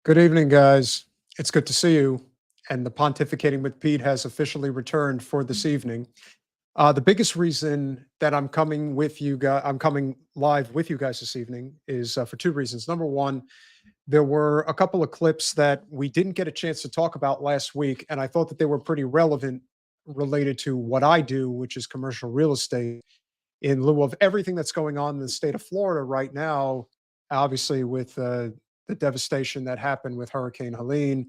Good evening, guys. It's good to see you. And the Pontificating with Pete has officially returned for this evening. The biggest reason that I'm coming live with you guys this evening is for two reasons. Number one, there were a couple of clips that we didn't get a chance to talk about last week, and I thought that they were pretty relevant related to what I do, which is commercial real estate, in lieu of everything that's going on in the state of Florida right now, obviously with the devastation that happened with Hurricane Helene,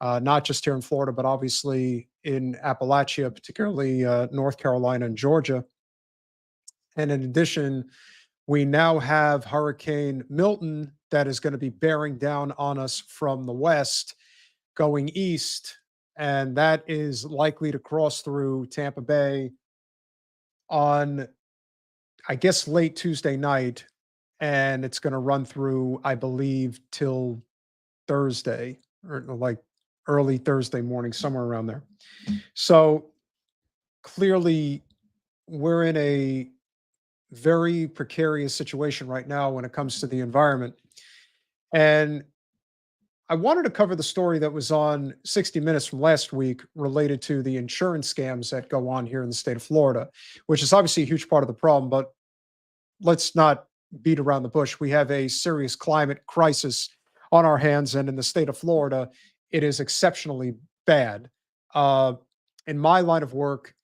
not just here in Florida, but obviously in Appalachia, particularly North Carolina and Georgia. And in addition, we now have Hurricane Milton that is going to be bearing down on us from the west, going east, and that is likely to cross through Tampa Bay on, I guess, late Tuesday night, and it's going to run through, I believe, till Thursday or like early Thursday morning, somewhere around there. So clearly, we're in a very precarious situation right now when it comes to the environment. And I wanted to cover the story that was on 60 Minutes from last week related to the insurance scams that go on here in the state of Florida, which is obviously a huge part of the problem. But let's not beat around the bush. We have a serious climate crisis on our hands, and in the state of Florida, it is exceptionally bad. Uh, in my line of work,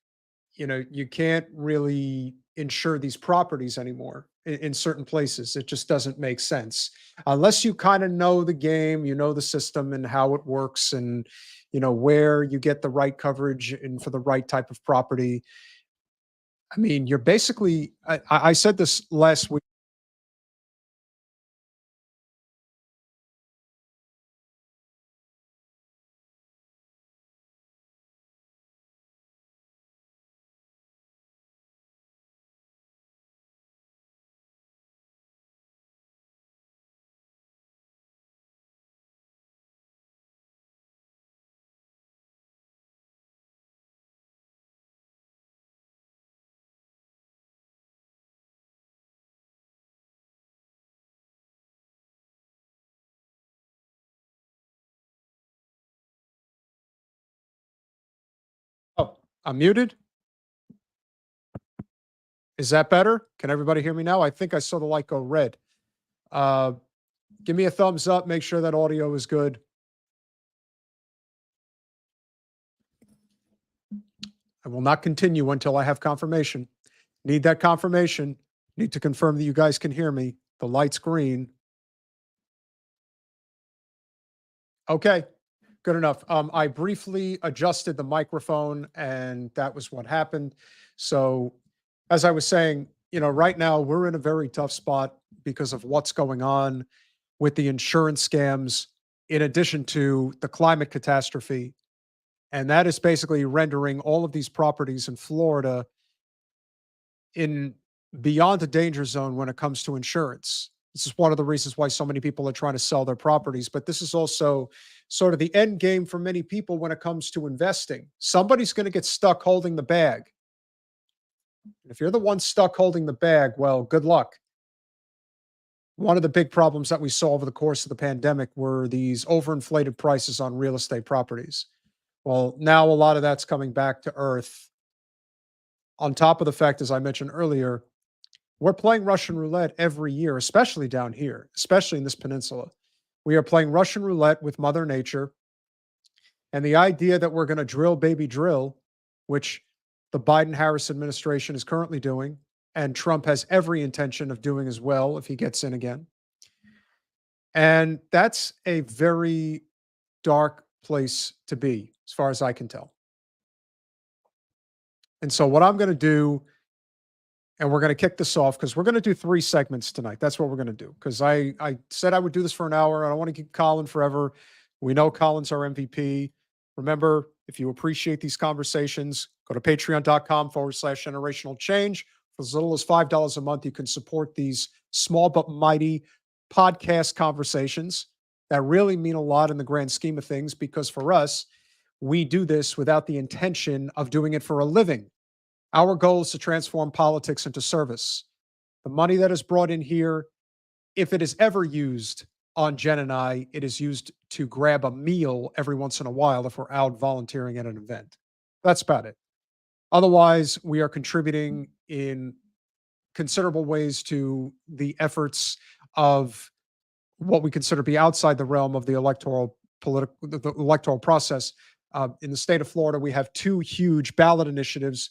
you can't really insure these properties anymore in certain places. It just doesn't make sense unless you kind of know the game, you know the system and how it works, and where you get the right coverage and for the right type of property. I mean, you're basically. I said this last week. Oh, I'm muted. Is that better? Can everybody hear me now? I think I saw the light go red. Uh, Give me a thumbs up. Make sure that audio is good. I will not continue until I have confirmation. Need that confirmation. Need to confirm that you guys can hear me. The light's green. Okay, good enough. I briefly adjusted the microphone, and that was what happened. So, as I was saying, right now we're in a very tough spot because of what's going on with the insurance scams, in addition to the climate catastrophe. And that is basically rendering all of these properties in Florida in beyond the danger zone when it comes to insurance. This is one of the reasons why so many people are trying to sell their properties. But this is also sort of the end game for many people when it comes to investing. Somebody's going to get stuck holding the bag. If you're the one stuck holding the bag, well, good luck. One of the big problems that we saw over the course of the pandemic were these overinflated prices on real estate properties. Well, now a lot of that's coming back to earth. On top of the fact, as I mentioned earlier, we're playing Russian roulette every year, especially down here, especially in this peninsula. We are playing Russian roulette with Mother Nature. And the idea that we're going to drill, baby, drill, which the Biden Harris administration is currently doing, and Trump has every intention of doing as well if he gets in again. And that's a very dark place to be, as far as I can tell. And so, what I'm going to do, and we're going to kick this off because we're going to do 3 segments tonight. That's what we're going to do, because I said I would do this for an hour. I don't want to keep Colin forever. We know Colin's our MVP. Remember, if you appreciate these conversations, go to patreon.com/generational change. For as little as $5 a month, you can support these small but mighty podcast conversations that really mean a lot in the grand scheme of things, because for us, we do this without the intention of doing it for a living. Our goal is to transform politics into service. The money that is brought in here, if it is ever used on Jen and I, it is used to grab a meal every once in a while if we're out volunteering at an event. That's about it. Otherwise, we are contributing in considerable ways to the efforts of what we consider to be outside the realm of the the electoral process. In the state of Florida, we have two huge ballot initiatives: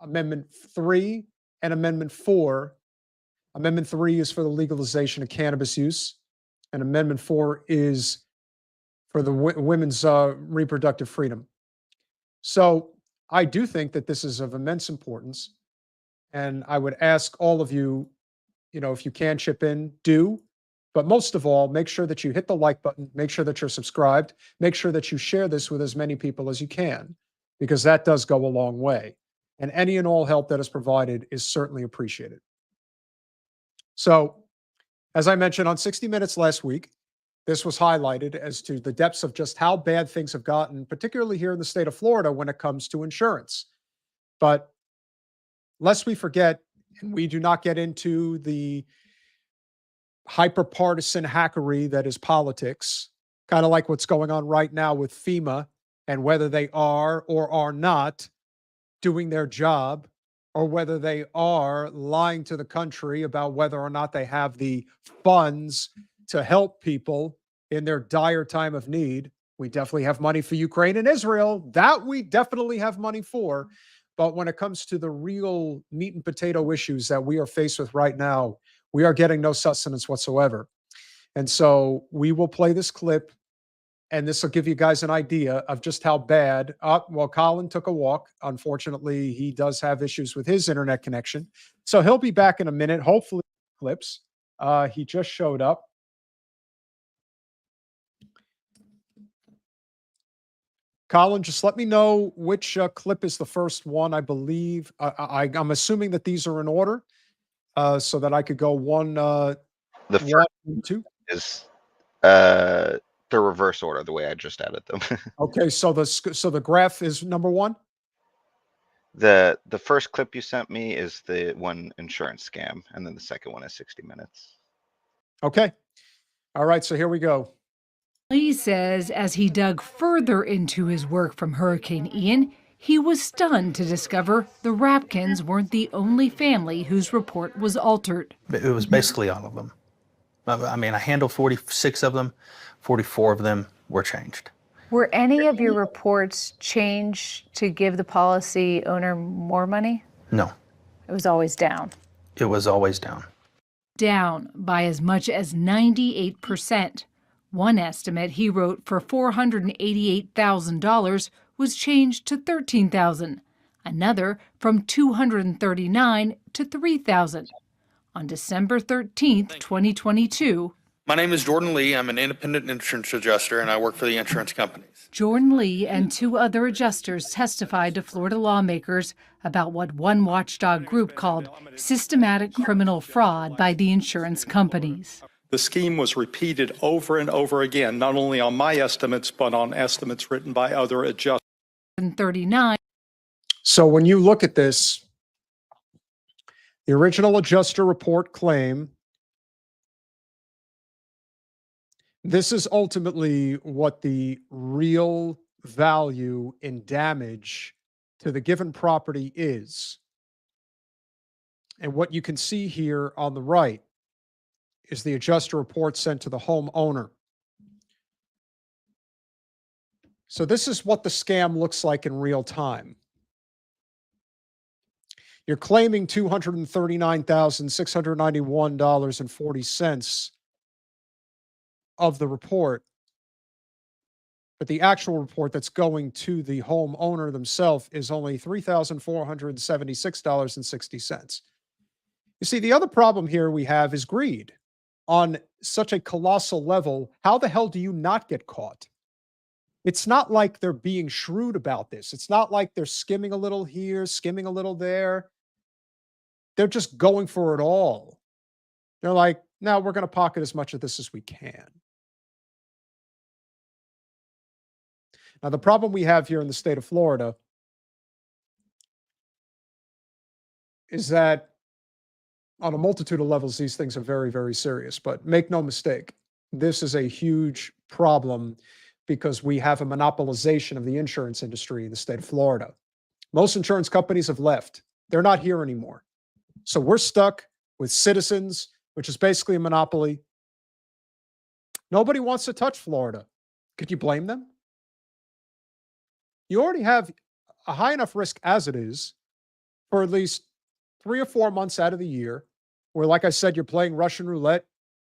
Amendment 3 and Amendment 4. Amendment 3 is for the legalization of cannabis use, and Amendment 4 is for the women's reproductive freedom. So I do think that this is of immense importance, and I would ask all of you, if you can chip in, do. But most of all, make sure that you hit the like button, make sure that you're subscribed, make sure that you share this with as many people as you can, because that does go a long way. And any and all help that is provided is certainly appreciated. So, as I mentioned on 60 Minutes last week, this was highlighted as to the depths of just how bad things have gotten, particularly here in the state of Florida when it comes to insurance. But lest we forget, and we do not get into the hyper-partisan hackery that is politics, kind of like what's going on right now with FEMA and whether they are or are not doing their job, or whether they are lying to the country about whether or not they have the funds to help people in their dire time of need. We definitely have money for Ukraine and Israel. That we definitely have money for. But when it comes to the real meat and potato issues that we are faced with right now, we are getting no sustenance whatsoever. And so we will play this clip, and this will give you guys an idea of just how bad. Well, Colin took a walk. Unfortunately, he does have issues with his internet connection. So he'll be back in a minute, hopefully clips. He just showed up. Colin, just let me know which clip is the first one. I believe I'm assuming that these are in order, so that I could go one, The first one, two. is the reverse order, the way I just added them. Okay, so the graph is number one. The first clip you sent me is the one insurance scam, and then the second one is 60 Minutes. Okay. All right, so here we go. Lee says as he dug further into his work from Hurricane Ian, he was stunned to discover the Rapkins weren't the only family whose report was altered. It was basically all of them. I mean, I handled 46 of them, 44 of them were changed. Were any of your reports changed to give the policy owner more money? No. It was always down. It was always down. Down by as much as 98%. One estimate he wrote for $488,000 was changed to $13,000. Another from $239,000 to $3,000. On December 13th, 2022, my name is Jordan Lee. I'm an independent insurance adjuster, and I work for the insurance companies. Jordan Lee and two other adjusters testified to Florida lawmakers about what one watchdog group called systematic criminal fraud by the insurance companies. The scheme was repeated over and over again, not only on my estimates, but on estimates written by other adjusters. 39. So when you look at this, the original adjuster report claim, this is ultimately what the real value in damage to the given property is. And what you can see here on the right is the adjuster report sent to the homeowner. So this is what the scam looks like in real time. You're claiming $239,691.40 of the report, but the actual report that's going to the homeowner themselves is only $3,476.60. You see, the other problem here we have is greed. On such a colossal level, how the hell do you not get caught? It's not like they're being shrewd about this. It's not like they're skimming a little here, skimming a little there. They're just going for it all. They're like, no, we're going to pocket as much of this as we can. Now, the problem we have here in the state of Florida is that on a multitude of levels, these things are very, very serious. But make no mistake, this is a huge problem because we have a monopolization of the insurance industry in the state of Florida. Most insurance companies have left. They're not here anymore. So we're stuck with Citizens, which is basically a monopoly. Nobody wants to touch Florida. Could you blame them? You already have a high enough risk as it is for at least 3 or 4 months out of the year, where, like I said, you're playing Russian roulette.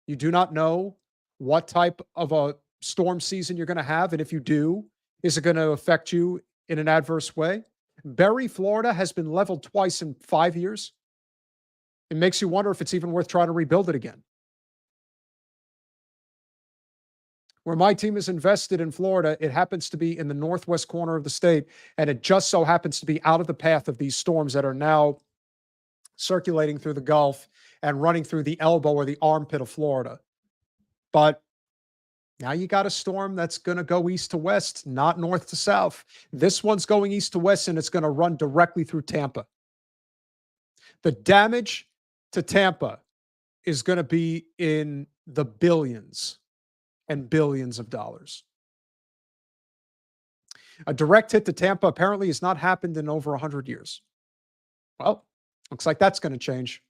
You do not know what type of a storm season you're going to have. And if you do, is it going to affect you in an adverse way? Berry, Florida has been leveled twice in 5 years. It makes you wonder if it's even worth trying to rebuild it again. Where my team is invested in Florida, it happens to be in the northwest corner of the state, and it just so happens to be out of the path of these storms that are now circulating through the Gulf and running through the elbow or the armpit of Florida. But now you got a storm that's going to go east to west, not north to south. This one's going east to west, and it's going to run directly through Tampa. The damage to Tampa is going to be in the billions and billions of dollars. A direct hit to Tampa apparently has not happened in over 100 years. Well, looks like that's going to change.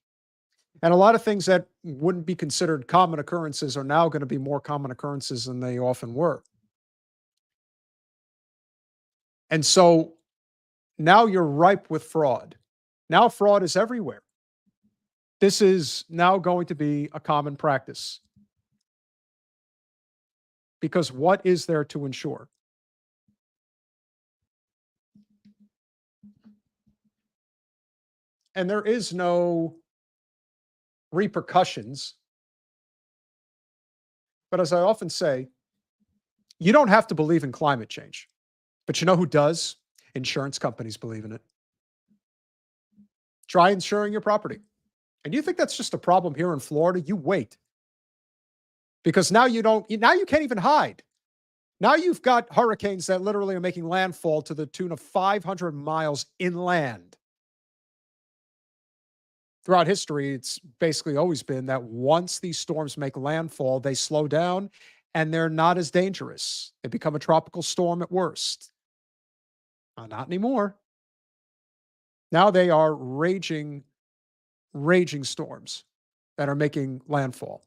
And a lot of things that wouldn't be considered common occurrences are now going to be more common occurrences than they often were. And so now you're ripe with fraud. Now fraud is everywhere. This is now going to be a common practice. Because what is there to insure? And there is no repercussions. But as I often say, you don't have to believe in climate change. But you know who does? Insurance companies believe in it. Try insuring your property. And you think that's just a problem here in Florida? You wait. Because now you can't even hide. Now you've got hurricanes that literally are making landfall to the tune of 500 miles inland. Throughout history, it's basically always been that once these storms make landfall, they slow down and they're not as dangerous. They become a tropical storm at worst. Not anymore. Now they are raging storms that are making landfall.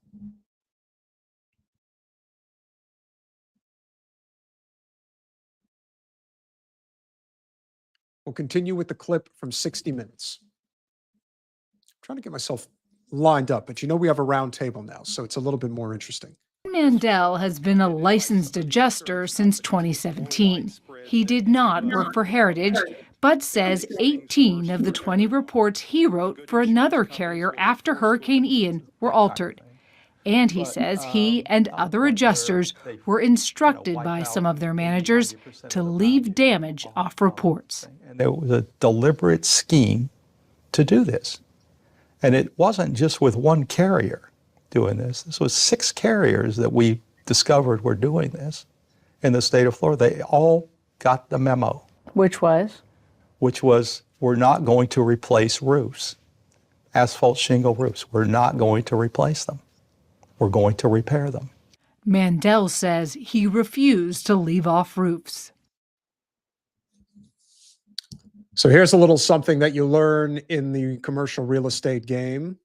We'll continue with the clip from 60 Minutes. I'm trying to get myself lined up, but you know we have a round table now, so it's a little bit more interesting. Mandel has been a licensed adjuster since 2017. He did not work for Heritage, but says 18 of the 20 reports he wrote for another carrier after Hurricane Ian were altered. And he says he and other adjusters were instructed by some of their managers to leave damage off reports. And there was a deliberate scheme to do this. And it wasn't just with one carrier doing this. This was 6 carriers that we discovered were doing this in the state of Florida. They all got the memo. Which was? Which was, we're not going to replace roofs. Asphalt shingle roofs. We're not going to replace them. We're going to repair them. Mandel says he refused to leave off roofs. So here's a little something that you learn in the commercial real estate game.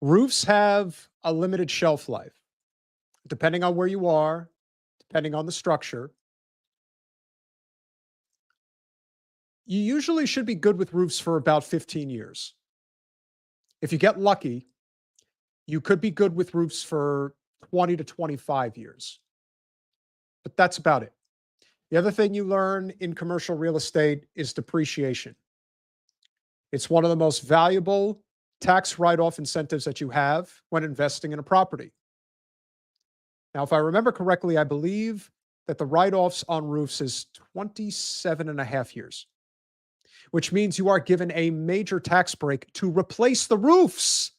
Roofs have a limited shelf life, depending on where you are, depending on the structure. You usually should be good with roofs for about 15 years. If you get lucky, you could be good with roofs for 20 to 25 years. But that's about it. The other thing you learn in commercial real estate is depreciation. It's one of the most valuable tax write-off incentives that you have when investing in a property. Now, if I remember correctly, I believe that the write-offs on roofs is 27 and a half years, which means you are given a major tax break to replace the roofs.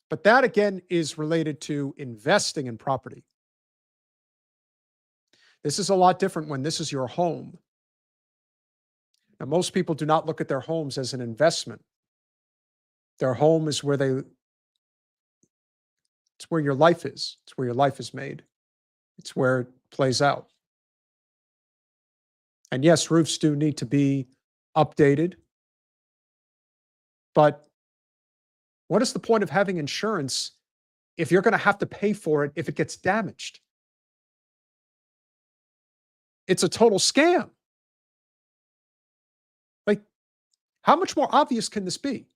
But that, again, is related to investing in property. This is a lot different when this is your home. Now, most people do not look at their homes as an investment. Their home is where they It's where your life is. It's where your life is made. It's where it plays out. And yes, roofs do need to be updated. But what is the point of having insurance if you're going to have to pay for it if it gets damaged? It's a total scam. Like, how much more obvious can this be?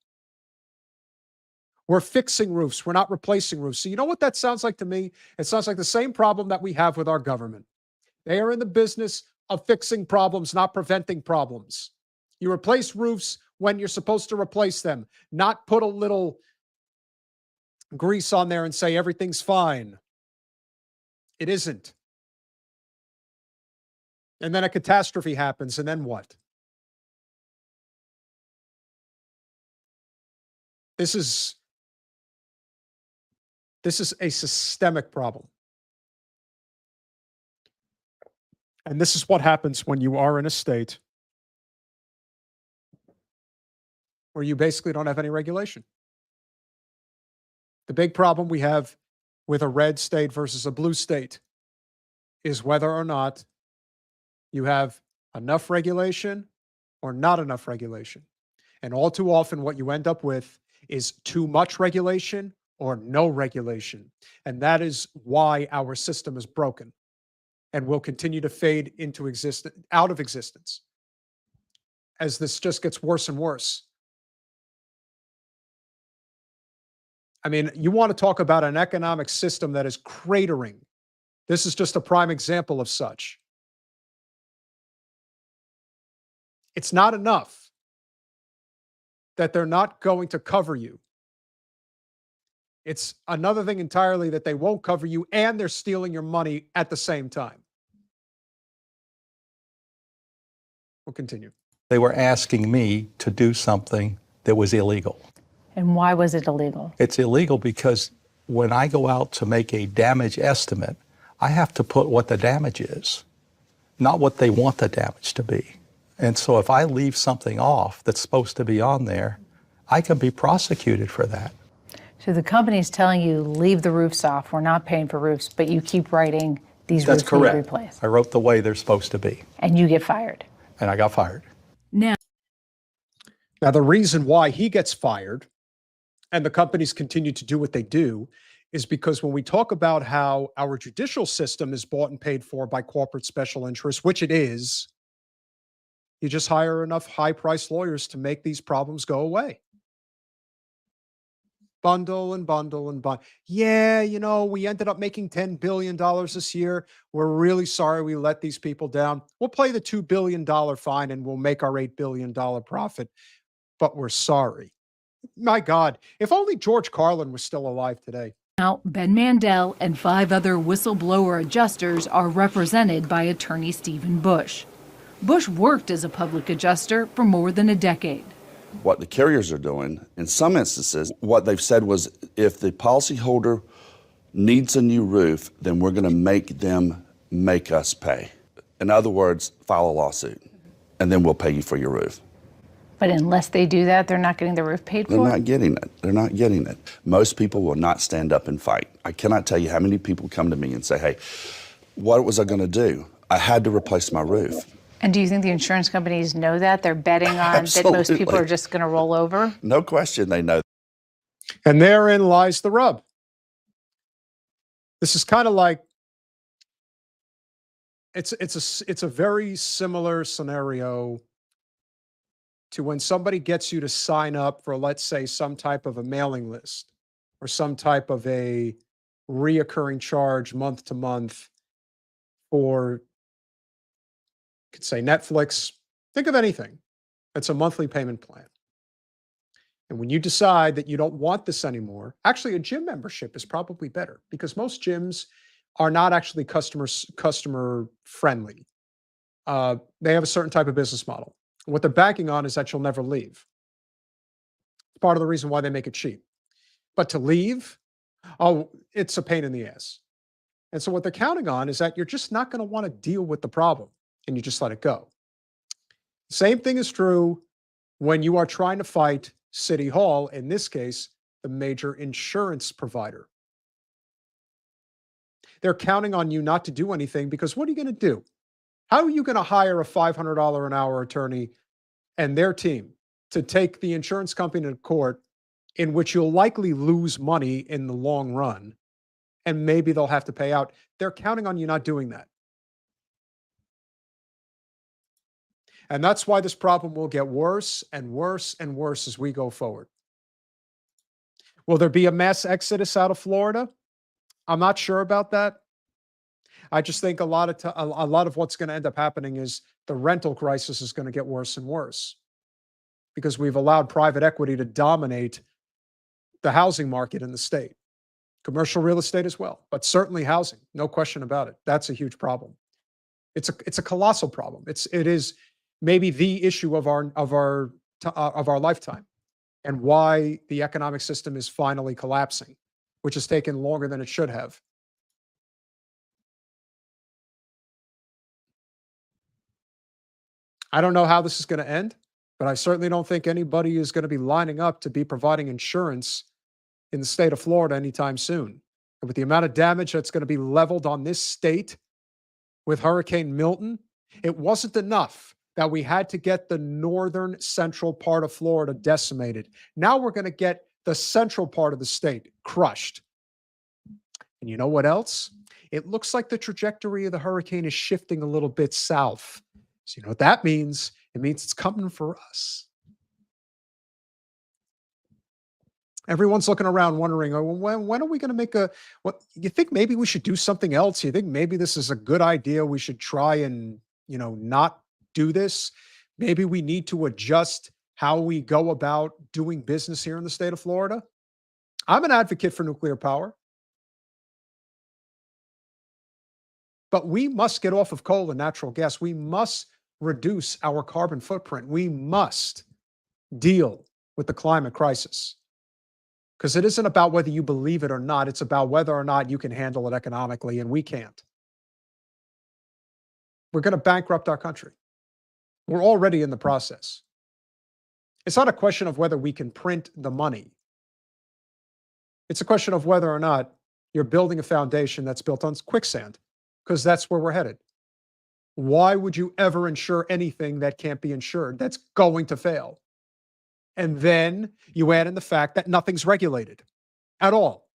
We're fixing roofs. We're not replacing roofs. So you know what that sounds like to me? It sounds like the same problem that we have with our government. They are in the business of fixing problems, not preventing problems. You replace roofs when you're supposed to replace them, not put a little grease on there and say everything's fine. It isn't. And then a catastrophe happens, and then what? This is a systemic problem. And this is what happens when you are in a state where you basically don't have any regulation. The big problem we have with a red state versus a blue state is whether or not you have enough regulation or not enough regulation. And all too often, what you end up with is too much regulation or no regulation. And that is why our system is broken and will continue to fade into existence, out of existence, as this just gets worse and worse. I mean, you want to talk about an economic system that is cratering. This is just a prime example of such. It's not enough that they're not going to cover you. It's another thing entirely that they won't cover you and they're stealing your money at the same time. We'll continue. They were asking me to do something that was illegal. And why was it illegal? It's illegal because when I go out to make a damage estimate, I have to put what the damage is, not what they want the damage to be. And so if I leave something off that's supposed to be on there, I can be prosecuted for that. So the company's telling you, leave the roofs off. We're not paying for roofs, but you keep writing these That's roofs need correct. replaced. I wrote the way they're supposed to be, And you get fired. and I got fired. Now, the reason why he gets fired and the companies continue to do what they do is because when we talk about how our judicial system is bought and paid for by corporate special interests, which it is, you just hire enough high-priced lawyers to make these problems go away. Bundle and bundle and bundle. Yeah, you know, we ended up making $10 billion this year. We're really sorry we let these people down. We'll pay the $2 billion fine and we'll make our $8 billion profit, but we're sorry. My God, if only George Carlin was still alive today. Now, Ben Mandel and 5 other whistleblower adjusters are represented by attorney Stephen Bush. Bush worked as a public adjuster for more than a decade. What the carriers are doing, in some instances, what they've said was if the policyholder needs a new roof, then we're going to make them make us pay. In other words, file a lawsuit, and then we'll pay you for your roof. But unless they do that, they're not getting the roof paid for? They're not getting it. They're not getting it. Most people will not stand up and fight. I cannot tell you how many people come to me and say, hey, what was I going to do? I had to replace my roof. And do you think the insurance companies know that? They're betting on that most people are just going to roll over? No question they know. And therein lies the rub. This is kind of like, it's a very similar scenario to when somebody gets you to sign up for, let's say, some type of a mailing list or some type of a reoccurring charge month to month for, could say Netflix, think of anything. It's a monthly payment plan. And when you decide that you don't want this anymore, actually a gym membership is probably better because most gyms are not actually customer friendly. They have a certain type of business model. What they're banking on is that you'll never leave. It's part of the reason why they make it cheap. But to leave, oh, it's a pain in the ass. And so what they're counting on is that you're just not going to want to deal with the problem. And you just let it go. Same thing is true when you are trying to fight City Hall, in this case, the major insurance provider. They're counting on you not to do anything because what are you going to do? How are you going to hire a $500 an hour attorney and their team to take the insurance company to court in which you'll likely lose money in the long run and maybe they'll have to pay out? They're counting on you not doing that. And that's why this problem will get worse and worse and worse as we go forward. Will there be a mass exodus out of Florida? I'm not sure about that. I just think a lot of what's going to end up happening is the rental crisis is going to get worse and worse because we've allowed private equity to dominate the housing market in the state. Commercial real estate as well, but certainly housing, no question about it. That's a huge problem. It's a colossal problem. It is maybe the issue of our lifetime, and why the economic system is finally collapsing, which has taken longer than it should have. I don't know how this is going to end, but I certainly don't think anybody is going to be lining up to be providing insurance in the state of Florida anytime soon. And with the amount of damage that's going to be leveled on this state with Hurricane Milton, it wasn't enough that we had to get the northern central part of Florida decimated. Now we're going to get the central part of the state crushed. And you know what else? It looks like the trajectory of the hurricane is shifting a little bit south. So you know what that means? It means it's coming for us. Everyone's looking around wondering, oh, when are we going to make what you think maybe we should do something else? You think maybe this is a good idea? We should try and, not do this. Maybe we need to adjust how we go about doing business here in the state of Florida. I'm an advocate for nuclear power, but we must get off of coal and natural gas. We must reduce our carbon footprint. We must deal with the climate crisis. Because it isn't about whether you believe it or not. It's about whether or not you can handle it economically, and we can't. We're going to bankrupt our country. We're already in the process. It's not a question of whether we can print the money. It's a question of whether or not you're building a foundation that's built on quicksand, because that's where we're headed. Why would you ever insure anything that can't be insured, that's going to fail? And then you add in the fact that nothing's regulated at all.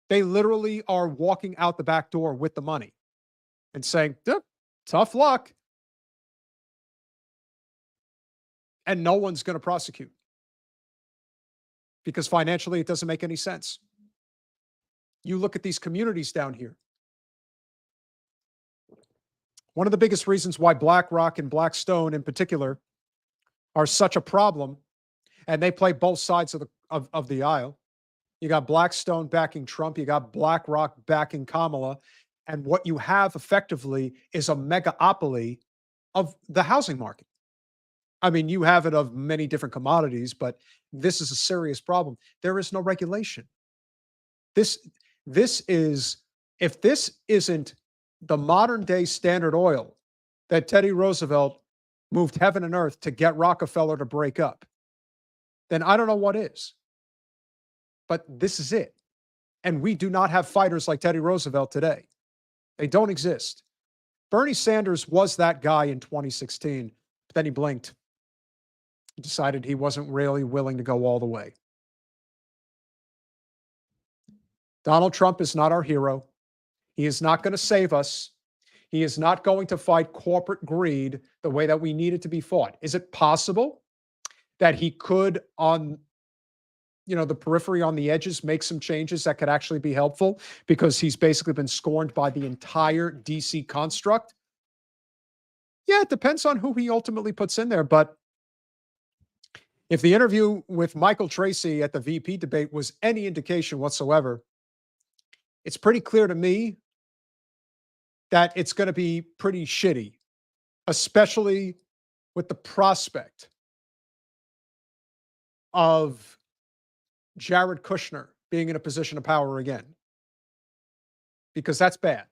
They literally are walking out the back door with the money and saying, tough luck. And no one's going to prosecute because financially it doesn't make any sense. You look at these communities down here. One of the biggest reasons why BlackRock and Blackstone in particular are such a problem, and they play both sides of the aisle. You got Blackstone backing Trump, you got BlackRock backing Kamala, and what you have effectively is a megaopoly of the housing market. I mean, you have it of many different commodities, but this is a serious problem. There is no regulation. This is, if this isn't the modern day Standard Oil that Teddy Roosevelt moved heaven and earth to get Rockefeller to break up, then I don't know what is. But this is it. And we do not have fighters like Teddy Roosevelt today. They don't exist. Bernie Sanders was that guy in 2016, but then he blinked. He decided he wasn't really willing to go all the way. Donald Trump is not our hero. He is not going to save us. He is not going to fight corporate greed the way that we need it to be fought. Is it possible that he could, on the periphery, on the edges, make some changes that could actually be helpful because he's basically been scorned by the entire DC construct? Yeah, it depends on who he ultimately puts in there. But if the interview with Michael Tracy at the VP debate was any indication whatsoever, it's pretty clear to me that it's going to be pretty shitty, especially with the prospect of Jared Kushner being in a position of power again, because that's bad.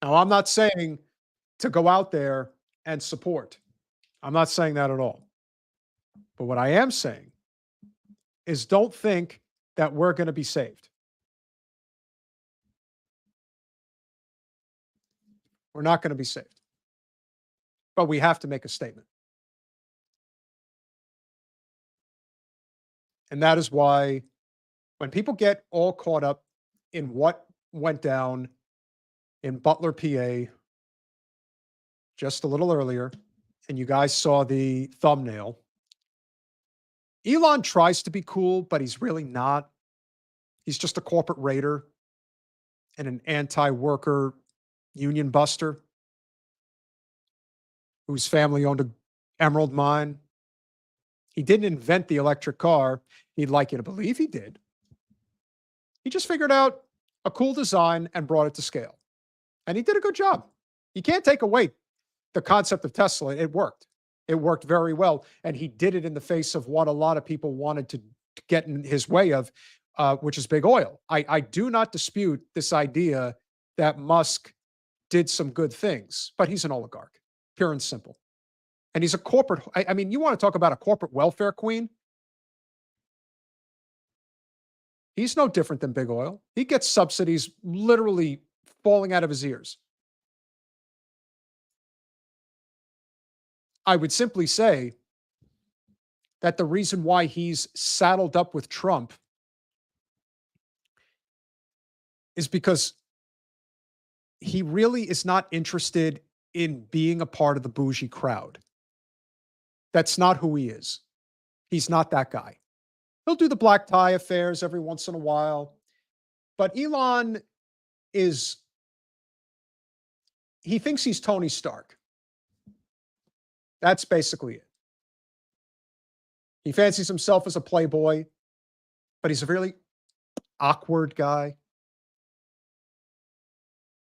Now, I'm not saying to go out there and support. I'm not saying that at all. But what I am saying is don't think that we're going to be saved. We're not going to be saved. But we have to make a statement. And that is why when people get all caught up in what went down in Butler, PA, just a little earlier, and you guys saw the thumbnail, Elon tries to be cool, but he's really not. He's just a corporate raider and an anti-worker union buster whose family owned an emerald mine. He didn't invent the electric car. He'd like you to believe he did. He just figured out a cool design and brought it to scale. And he did a good job. You can't take away the concept of Tesla. It worked. It worked very well. And he did it in the face of what a lot of people wanted to get in his way of, which is big oil. I do not dispute this idea that Musk did some good things, but he's an oligarch, pure and simple. And he's a corporate, I mean, you want to talk about a corporate welfare queen? He's no different than big oil. He gets subsidies literally falling out of his ears. I would simply say that the reason why he's saddled up with Trump is because he really is not interested in being a part of the bougie crowd. That's not who he is. He's not that guy. He'll do the black tie affairs every once in a while. But Elon is, he thinks he's Tony Stark. That's basically it. He fancies himself as a playboy, but he's a really awkward guy.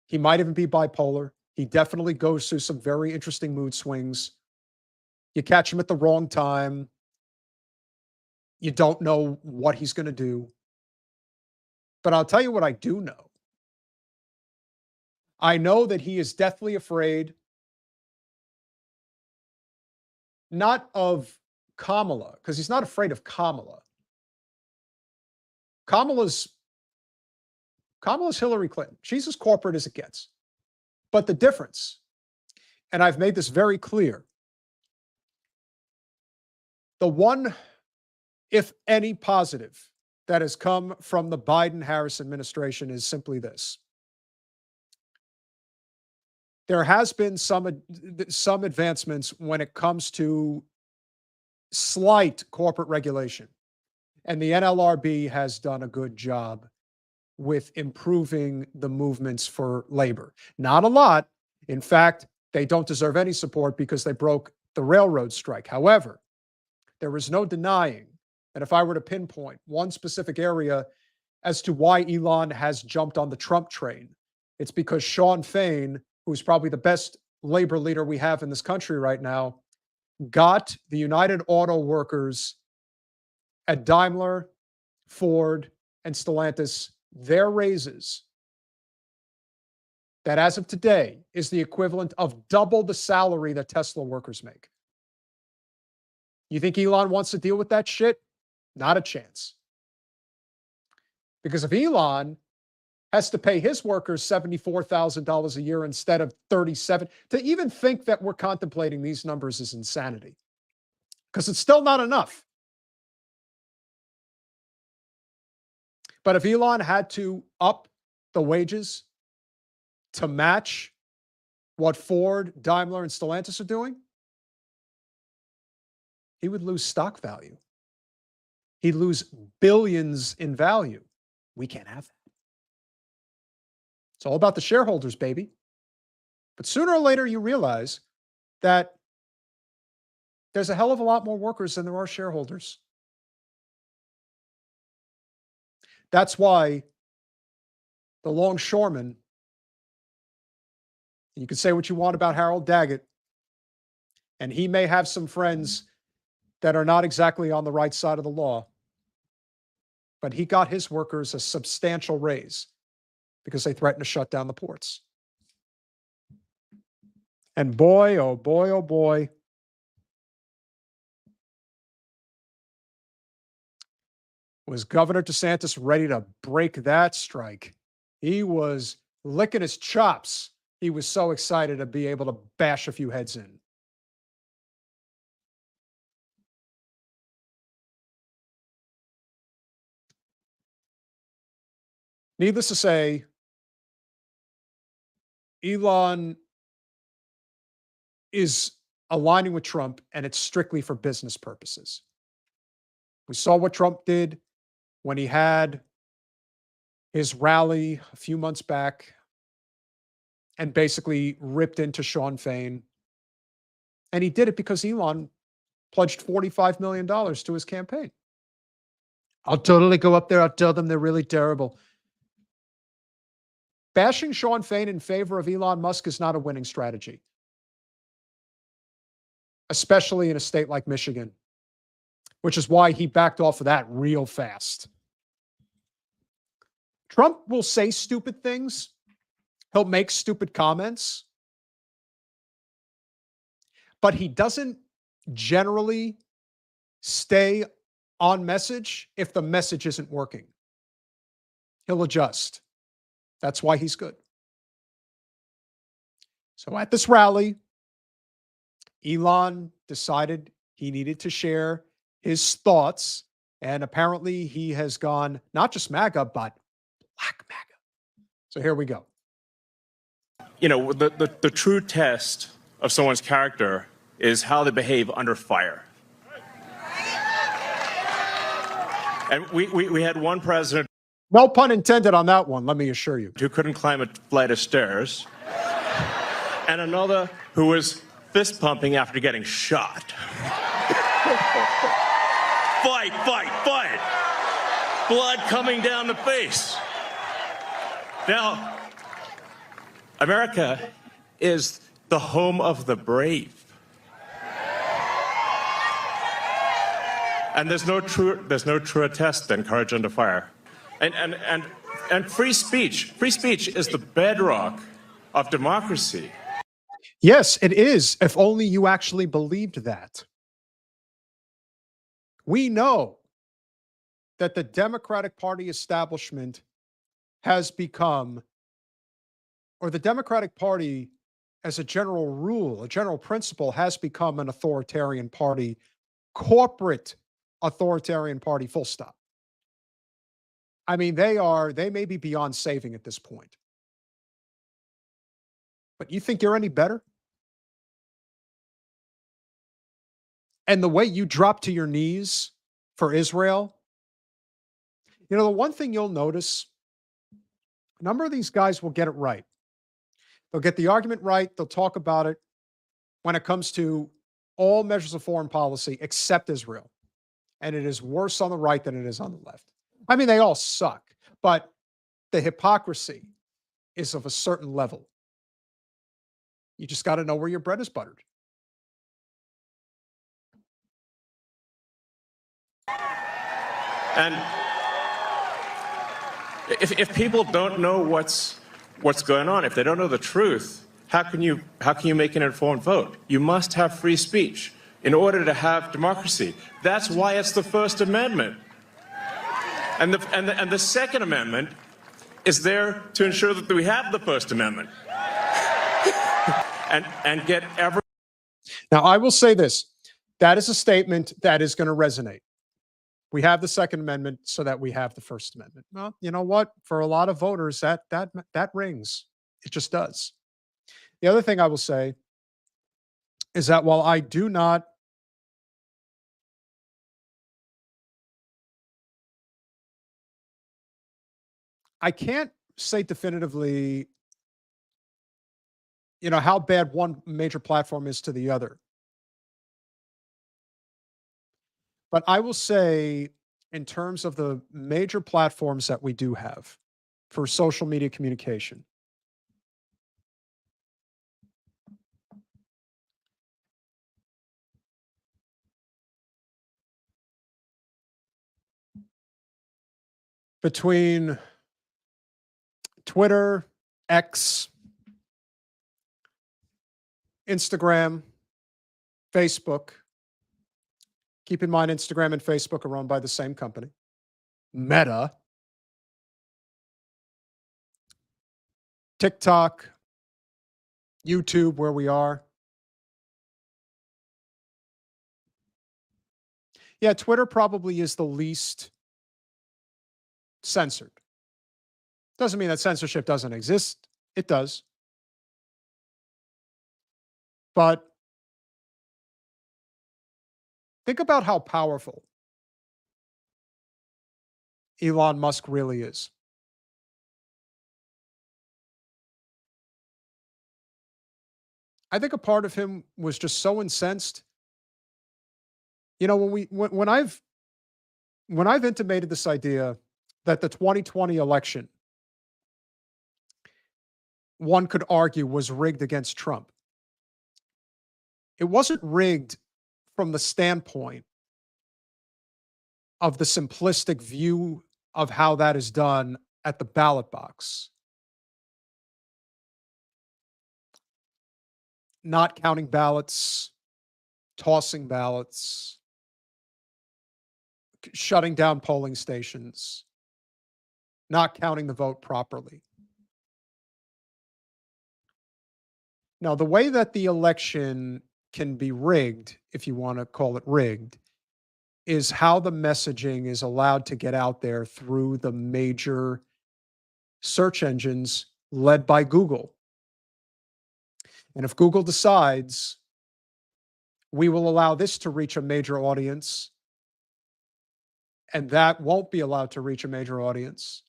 He might even be bipolar. He definitely goes through some very interesting mood swings. You catch him at the wrong time. You don't know what he's going to do. But I'll tell you what I do know. I know that he is deathly afraid, not of Kamala, because he's not afraid of Kamala. Kamala's Hillary Clinton. She's as corporate as it gets. But the difference, and I've made this very clear, the one, if any, positive that has come from the Biden-Harris administration is simply this. There has been some advancements when it comes to slight corporate regulation. And the NLRB has done a good job with improving the movements for labor. Not a lot. In fact, they don't deserve any support because they broke the railroad strike. However, there is no denying that if I were to pinpoint one specific area as to why Elon has jumped on the Trump train, it's because Sean Fain, who's probably the best labor leader we have in this country right now, got the United Auto Workers at Daimler, Ford, and Stellantis their raises that as of today is the equivalent of double the salary that Tesla workers make. You think Elon wants to deal with that shit? Not a chance. Because if Elon has to pay his workers $74,000 a year instead of $37,000, to even think that we're contemplating these numbers is insanity. Because it's still not enough. But if Elon had to up the wages to match what Ford, Daimler, and Stellantis are doing, he would lose stock value. He'd lose billions in value. We can't have that. It's all about the shareholders, baby. But sooner or later, you realize that there's a hell of a lot more workers than there are shareholders. That's why the longshoremen, you can say what you want about Harold Daggett, and he may have some friends that are not exactly on the right side of the law, but he got his workers a substantial raise because they threatened to shut down the ports. And boy, oh boy, oh boy, was Governor DeSantis ready to break that strike. He was licking his chops. He was so excited to be able to bash a few heads in. Needless to say, Elon is aligning with Trump, and it's strictly for business purposes. We saw what Trump did when he had his rally a few months back and basically ripped into Sean Fain. And he did it because Elon pledged $45 million to his campaign. I'll totally go up there. I'll tell them they're really terrible. Bashing Sean Fain in favor of Elon Musk is not a winning strategy, especially in a state like Michigan, which is why he backed off of that real fast. Trump will say stupid things. He'll make stupid comments. But he doesn't generally stay on message if the message isn't working. He'll adjust. That's why he's good. So at this rally, Elon decided he needed to share his thoughts. And apparently he has gone not just MAGA, but Black MAGA. So here we go. You know, the true test of someone's character is how they behave under fire. And we had one president. No pun intended on that one, let me assure you. Who couldn't climb a flight of stairs. And another who was fist pumping after getting shot. Fight, fight, fight. Blood coming down the face. Now, America is the home of the brave. And there's no truer test than courage under fire. And free speech is the bedrock of democracy. Yes, it is, if only you actually believed that. We know that the Democratic Party establishment has become, or the Democratic Party as a general rule, a general principle, has become an authoritarian party, corporate authoritarian party, full stop. I mean, they may be beyond saving at this point. But you think you're any better? And the way you drop to your knees for Israel, you know, the one thing you'll notice, a number of these guys will get it right. They'll get the argument right. They'll talk about it when it comes to all measures of foreign policy except Israel. And it is worse on the right than it is on the left. I mean, they all suck, but the hypocrisy is of a certain level. You just got to know where your bread is buttered. And if people don't know what's going on, if they don't know the truth, how can you make an informed vote? You must have free speech in order to have democracy. That's why it's the First Amendment. And the Second Amendment is there to ensure that we have the First Amendment and get every. Now, I will say this. That is a statement that is going to resonate. We have the Second Amendment so that we have the First Amendment. Well, you know what? For a lot of voters, that rings. It just does. The other thing I will say is that while I do not I can't say definitively, you know, how bad one major platform is to the other. But I will say, in terms of the major platforms that we do have for social media communication, between Twitter, X, Instagram, Facebook. Keep in mind, Instagram and Facebook are owned by the same company, Meta, TikTok, YouTube, where we are. Yeah, Twitter probably is the least censored. Doesn't mean that censorship doesn't exist. It does. But think about how powerful Elon Musk really is. I think a part of him was just so incensed. You know, when I've intimated this idea that the 2020 election, one could argue, was rigged against Trump. It wasn't rigged from the standpoint of the simplistic view of how that is done at the ballot box. Not counting ballots, tossing ballots, shutting down polling stations, not counting the vote properly. Now, the way that the election can be rigged, if you want to call it rigged, is how the messaging is allowed to get out there through the major search engines led by Google. And if Google decides we will allow this to reach a major audience and that won't be allowed to reach a major audience,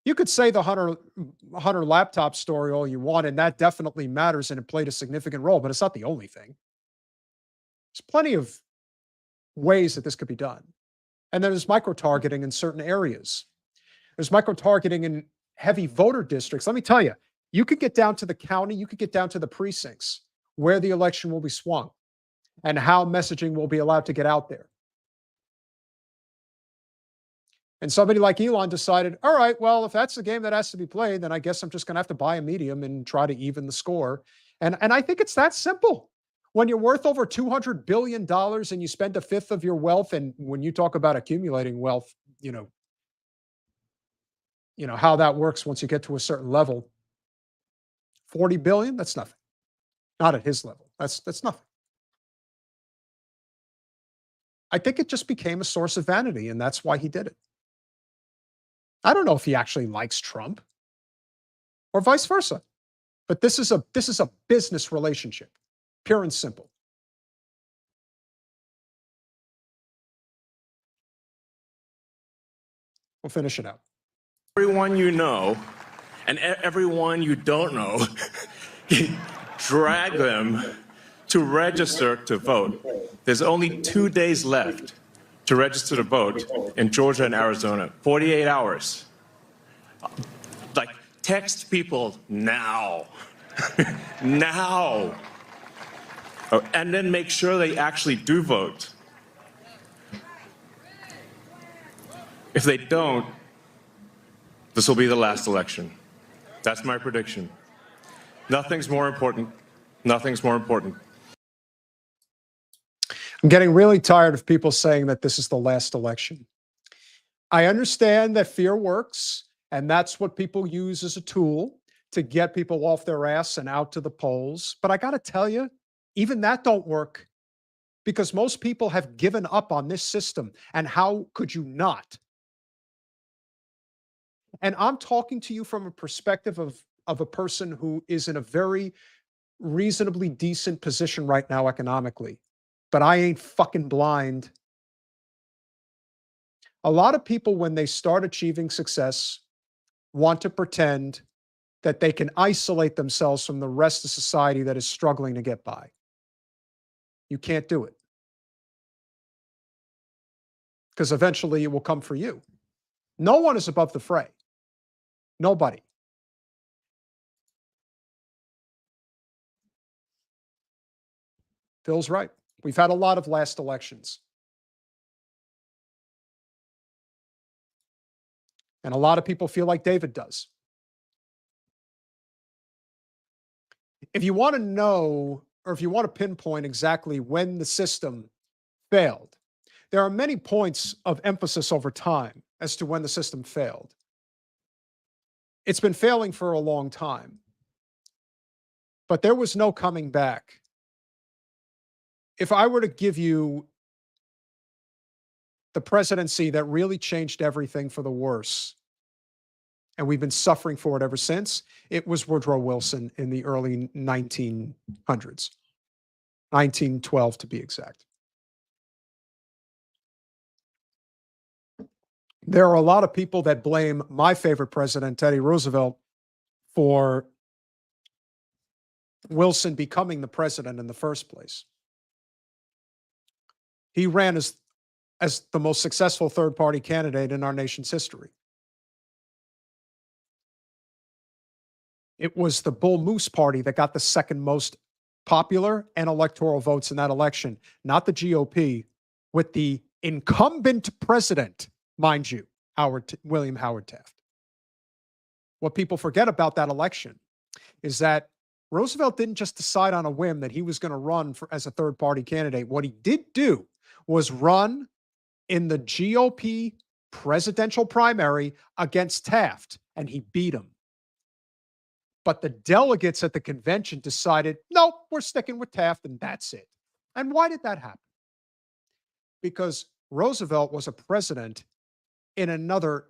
you could say the Hunter laptop story all you want, and that definitely matters and it played a significant role, but it's not the only thing. There's plenty of ways that this could be done. And then there's micro-targeting in certain areas. There's micro-targeting in heavy voter districts. Let me tell you, you could get down to the county, you could get down to the precincts where the election will be swung and how messaging will be allowed to get out there. And somebody like Elon decided, all right, well, if that's the game that has to be played, then I guess I'm just going to have to buy a medium and try to even the score. And I think it's that simple. When you're worth over $200 billion and you spend a fifth of your wealth, and when you talk about accumulating wealth, you know how that works once you get to a certain level. 40 billion, that's nothing. Not at his level. That's nothing. I think it just became a source of vanity, and that's why he did it. I don't know if he actually likes Trump or vice versa, but this is a business relationship, pure and simple. We'll finish it out. Everyone you know and everyone you don't know, drag them to register to vote. There's only 2 days left to register to vote in Georgia and Arizona, 48 hours. Like, text people now, now. Oh, and then make sure they actually do vote. If they don't, this will be the last election. That's my prediction. Nothing's more important. Nothing's more important. I'm getting really tired of people saying that this is the last election. I understand that fear works, and that's what people use as a tool to get people off their ass and out to the polls. But I got to tell you, even that don't work, because most people have given up on this system. And how could you not? And I'm talking to you from a perspective of a person who is in a very reasonably decent position right now economically. But I ain't fucking blind. A lot of people, when they start achieving success, want to pretend that they can isolate themselves from the rest of society that is struggling to get by. You can't do it. Because eventually it will come for you. No one is above the fray. Nobody. Phil's right. We've had a lot of last elections. And a lot of people feel like David does. If you want to know, or if you want to pinpoint exactly when the system failed, there are many points of emphasis over time as to when the system failed. It's been failing for a long time. But there was no coming back. If I were to give you the presidency that really changed everything for the worse, and we've been suffering for it ever since, it was Woodrow Wilson in the early 1900s, 1912 to be exact. There are a lot of people that blame my favorite president, Teddy Roosevelt, for Wilson becoming the president in the first place. He ran as the most successful third-party candidate in our nation's history. It was the Bull Moose Party that got the second most popular and electoral votes in that election, not the GOP, with the incumbent president, mind you, William Howard Taft. What people forget about that election is that Roosevelt didn't just decide on a whim that he was going to run as a third-party candidate. What he did do was run in the GOP presidential primary against Taft, and he beat him. But the delegates at the convention decided, nope, we're sticking with Taft, and that's it. And why did that happen? Because Roosevelt was a president in another,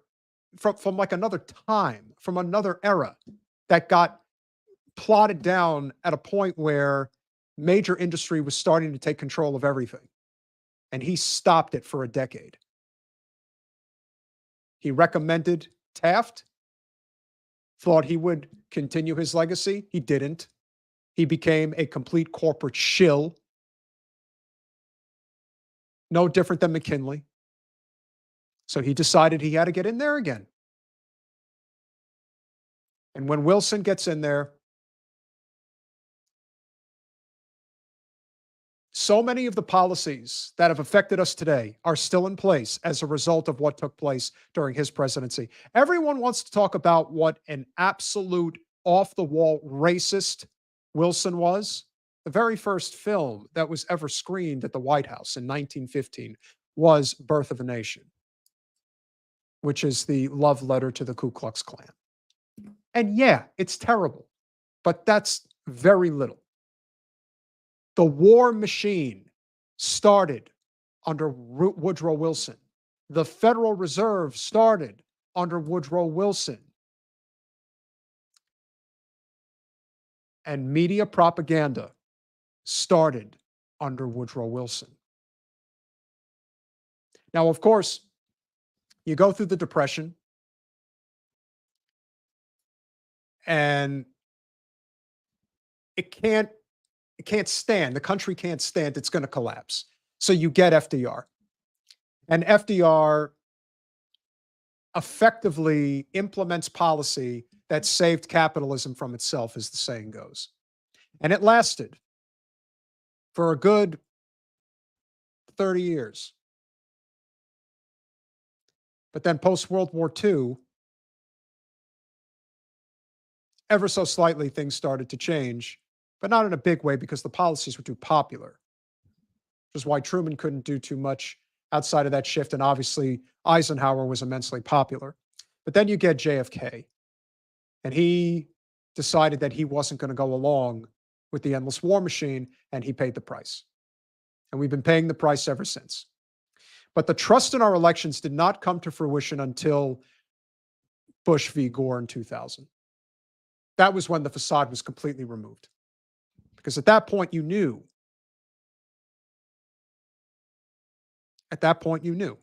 from like another time, from another era that got plotted down at a point where major industry was starting to take control of everything. And he stopped it for a decade. He recommended Taft, thought he would continue his legacy. He didn't. He became a complete corporate shill. No different than McKinley. So he decided he had to get in there again. And when Wilson gets in there, so many of the policies that have affected us today are still in place as a result of what took place during his presidency. Everyone wants to talk about what an absolute off-the-wall racist Wilson was. The very first film that was ever screened at the White House in 1915 was Birth of a Nation, which is the love letter to the Ku Klux Klan. And yeah, it's terrible, but that's very little. The war machine started under Woodrow Wilson. The Federal Reserve started under Woodrow Wilson. And media propaganda started under Woodrow Wilson. Now, of course, you go through the Depression, and it can't stand. The country can't stand. It's going to collapse. So you get FDR. And FDR effectively implements policy that saved capitalism from itself, as the saying goes. And it lasted for a good 30 years. But then post-World War II, ever so slightly, things started to change, but not in a big way because the policies were too popular, which is why Truman couldn't do too much outside of that shift. And obviously, Eisenhower was immensely popular. But then you get JFK, and he decided that he wasn't going to go along with the endless war machine, and he paid the price. And we've been paying the price ever since. But the trust in our elections did not come to fruition until Bush v. Gore in 2000. That was when the facade was completely removed. Because at that point, you knew. At that point, you knew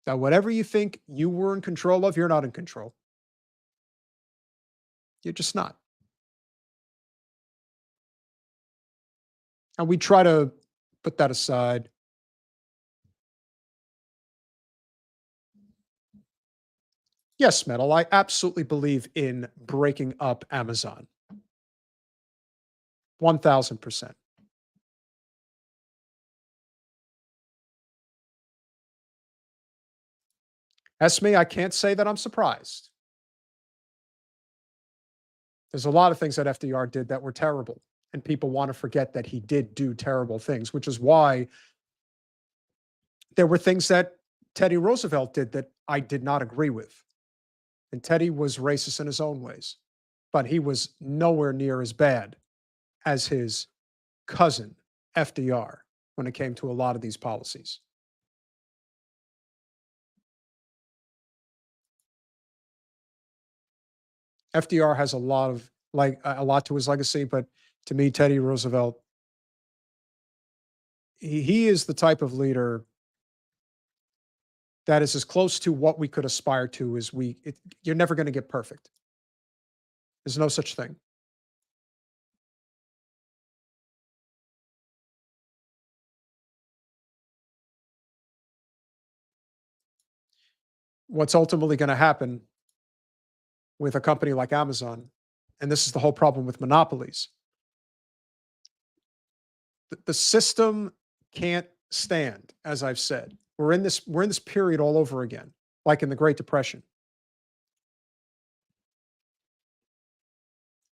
that whatever you think you were in control of, you're not in control. You're just not. And we try to put that aside. Yes, Metal, I absolutely believe in breaking up Amazon. 1000%. Esme, I can't say that I'm surprised. There's a lot of things that FDR did that were terrible, and people want to forget that he did do terrible things, which is why there were things that Teddy Roosevelt did that I did not agree with. And Teddy was racist in his own ways. but he was nowhere near as bad as his cousin, FDR, when it came to a lot of these policies. FDR has a lot to his legacy, but to me, Teddy Roosevelt, he is the type of leader that is as close to what we could aspire to as you're never going to get perfect. There's no such thing. What's ultimately going to happen with a company like Amazon, and this is the whole problem with monopolies, the system can't stand, as I've said. We're in this period all over again, like in the Great Depression.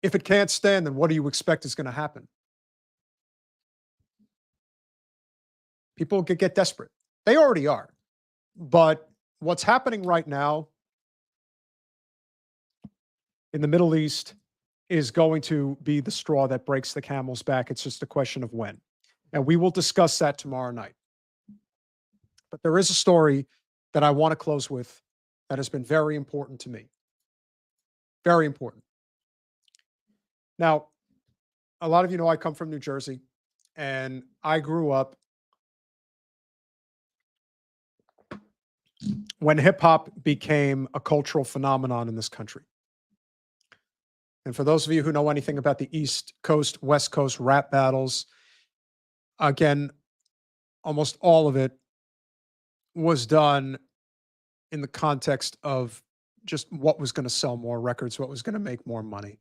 If it can't stand, then what do you expect is going to happen? People get desperate. They already are. But what's happening right now in the Middle East is going to be the straw that breaks the camel's back. It's just a question of when. And we will discuss that tomorrow night. But there is a story that I want to close with that has been very important to me. Very important. Now, a lot of you know I come from New Jersey, and I grew up when hip hop became a cultural phenomenon in this country. And for those of you who know anything about the East Coast, West Coast rap battles, again, almost all of it was done in the context of just what was going to sell more records, what was going to make more money.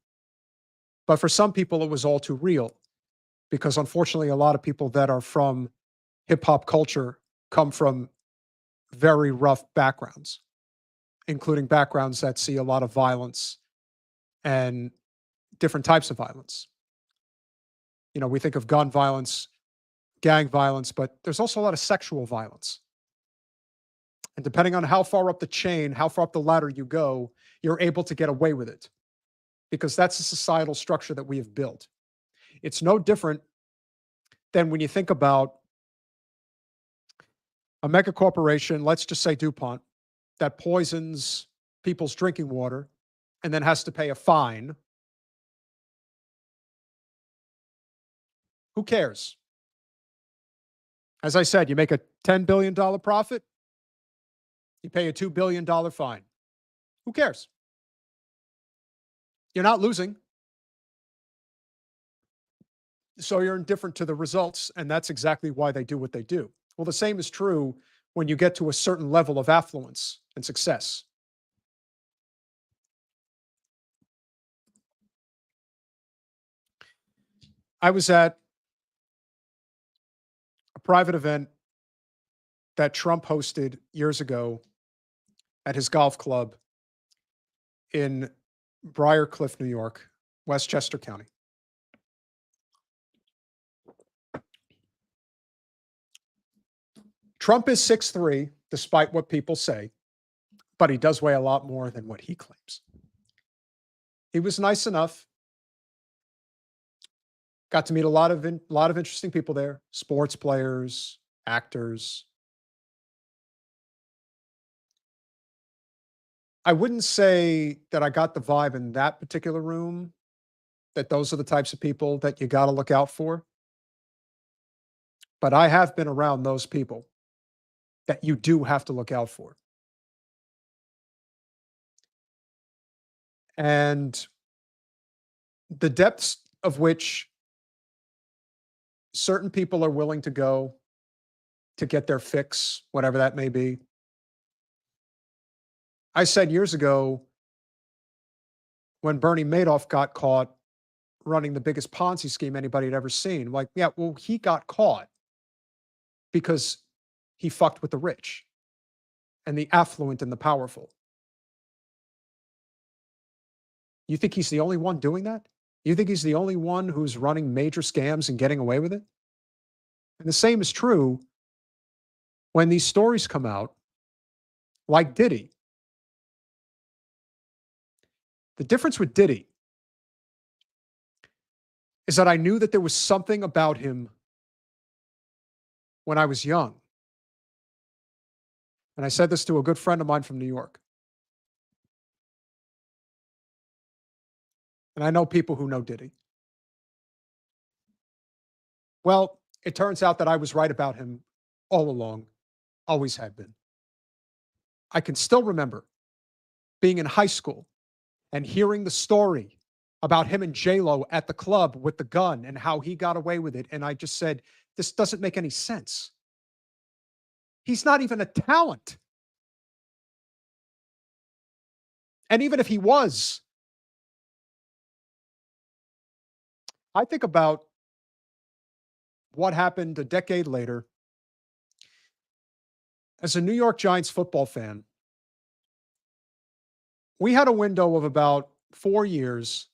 But for some people, it was all too real, because unfortunately, a lot of people that are from hip hop culture come from very rough backgrounds, including backgrounds that see a lot of violence and different types of violence. You know, we think of gun violence, gang violence, but there's also a lot of sexual violence. And depending on how far up the chain, how far up the ladder you go, you're able to get away with it, because that's the societal structure that we have built. It's no different than when you think about a mega corporation, let's just say DuPont, that poisons people's drinking water and then has to pay a fine. Who cares? As I said, you make a $10 billion profit, you pay a $2 billion fine. Who cares? You're not losing. So you're indifferent to the results, and that's exactly why they do what they do. Well, the same is true when you get to a certain level of affluence and success. I was at a private event that Trump hosted years ago at his golf club in Briarcliff, New York, Westchester County. Trump is 6'3", despite what people say, but he does weigh a lot more than what he claims. He was nice enough. Got to meet a lot of interesting people there, sports players, actors. I wouldn't say that I got the vibe in that particular room that those are the types of people that you got to look out for. But I have been around those people that you do have to look out for. And the depths of which certain people are willing to go to get their fix, whatever that may be. I said years ago, when Bernie Madoff got caught running the biggest Ponzi scheme anybody had ever seen, like, yeah, well, he got caught because he fucked with the rich and the affluent and the powerful. You think he's the only one doing that? You think he's the only one who's running major scams and getting away with it? And the same is true when these stories come out, like Diddy. The difference with Diddy is that I knew that there was something about him when I was young. And I said this to a good friend of mine from New York. And I know people who know Diddy. Well, it turns out that I was right about him all along, always had been. I can still remember being in high school and hearing the story about him and J-Lo at the club with the gun and how he got away with it. And I just said, this doesn't make any sense. He's not even a talent. And even if he was, I think about what happened a decade later. As a New York Giants football fan, we had a window of about 4 years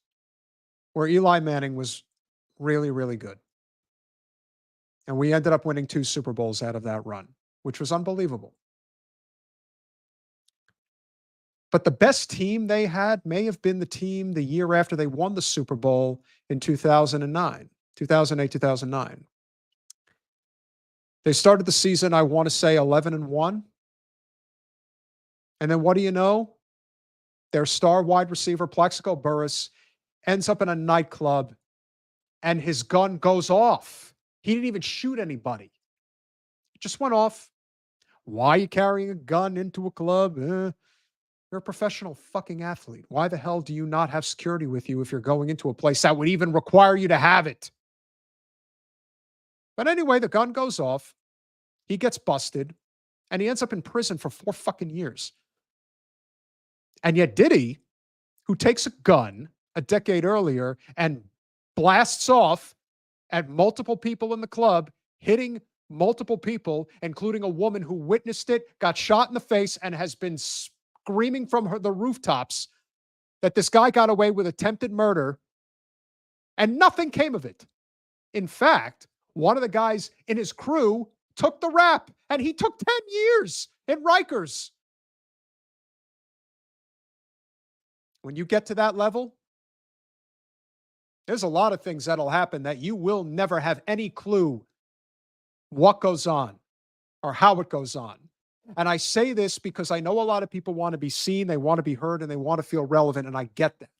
where Eli Manning was really, really good. And we ended up winning 2 Super Bowls out of that run, which was unbelievable. But the best team they had may have been the team the year after they won the Super Bowl in 2008, 2009. They started the season, I want to say 11-1. And then what do you know? Their star wide receiver, Plexico Burress, ends up in a nightclub and his gun goes off. He didn't even shoot anybody. It just went off. Why are you carrying a gun into a club? You're a professional fucking athlete. Why the hell do you not have security with you if you're going into a place that would even require you to have it? But anyway, the gun goes off. He gets busted and he ends up in prison for 4 fucking years. And yet Diddy, who takes a gun a decade earlier and blasts off at multiple people in the club, hitting multiple people, including a woman who witnessed it, got shot in the face, and has been screaming from the rooftops that this guy got away with attempted murder, and nothing came of it. In fact, one of the guys in his crew took the rap, and he took 10 years in Rikers. When you get to that level, there's a lot of things that'll happen that you will never have any clue what goes on or how it goes on. And I say this because I know a lot of people want to be seen, they want to be heard, and they want to feel relevant, and I get that.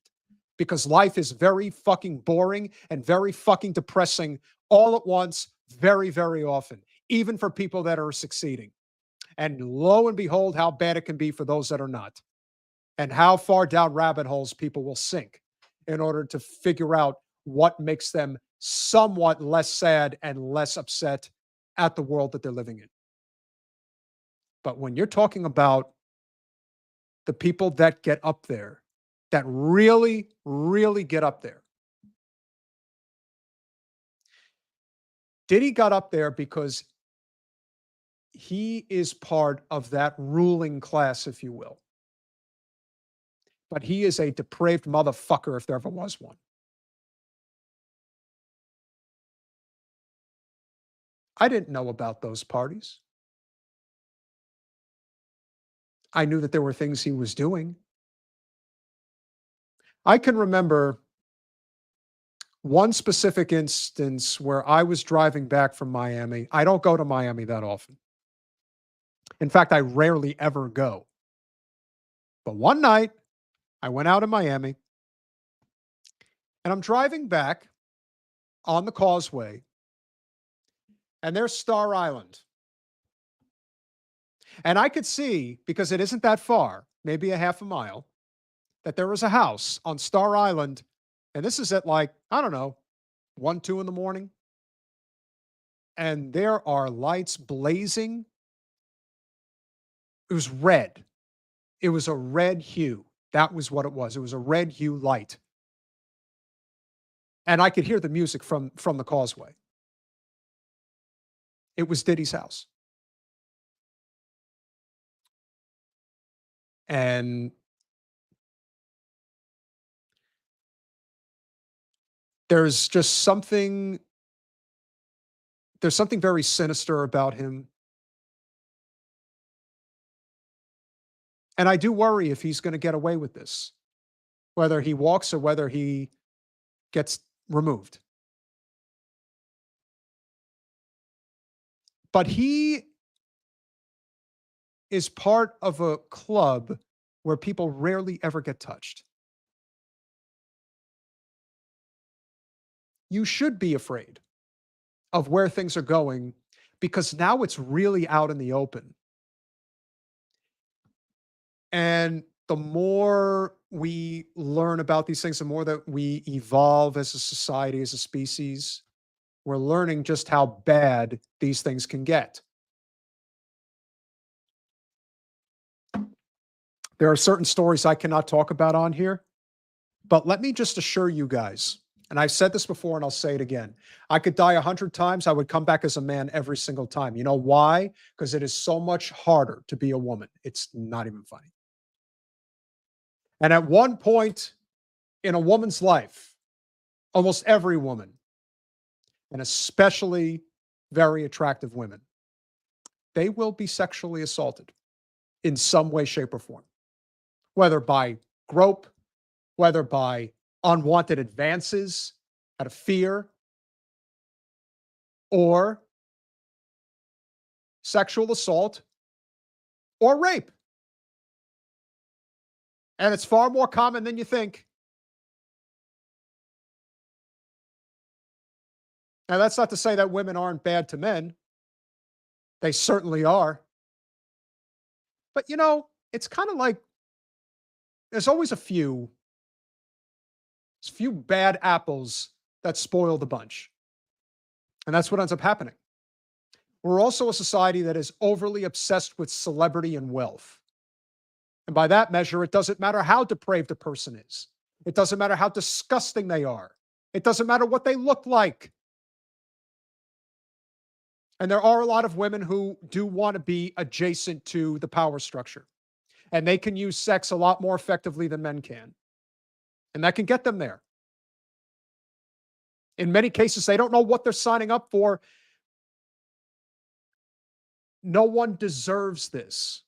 Because life is very fucking boring and very fucking depressing all at once, very, very often, even for people that are succeeding. And lo and behold, how bad it can be for those that are not. And how far down rabbit holes people will sink in order to figure out what makes them somewhat less sad and less upset at the world that they're living in. But when you're talking about the people that get up there, that really, really get up there, Diddy got up there because he is part of that ruling class, if you will. But he is a depraved motherfucker if there ever was one. I didn't know about those parties. I knew that there were things he was doing. I can remember one specific instance where I was driving back from Miami. I don't go to Miami that often. In fact, I rarely ever go. But one night, I went out in Miami, and I'm driving back on the causeway, and there's Star Island. And I could see, because it isn't that far, maybe a half a mile, that there was a house on Star Island, and this is at like, I don't know, 1, 2 in the morning. And there are lights blazing. It was red. It was a red hue. That was what it was. It was a red hue light. And I could hear the music from the causeway. It was Diddy's house. And there's something very sinister about him. And I do worry if he's going to get away with this, whether he walks or whether he gets removed. But he is part of a club where people rarely ever get touched. You should be afraid of where things are going because now it's really out in the open. And the more we learn about these things, the more that we evolve as a society, as a species, we're learning just how bad these things can get. There are certain stories I cannot talk about on here, but let me just assure you guys, and I've said this before and I'll say it again. I could die 100 times. I would come back as a man every single time. You know why? Because it is so much harder to be a woman. It's not even funny. And at one point in a woman's life, almost every woman, and especially very attractive women, they will be sexually assaulted in some way, shape, or form, whether by grope, whether by unwanted advances out of fear, or sexual assault, or rape. And it's far more common than you think. Now, that's not to say that women aren't bad to men. They certainly are. But, you know, it's kind of like there's always a few bad apples that spoil the bunch. And that's what ends up happening. We're also a society that is overly obsessed with celebrity and wealth. And by that measure, it doesn't matter how depraved a person is. It doesn't matter how disgusting they are. It doesn't matter what they look like. And there are a lot of women who do want to be adjacent to the power structure. And they can use sex a lot more effectively than men can. And that can get them there. In many cases, they don't know what they're signing up for. No one deserves this.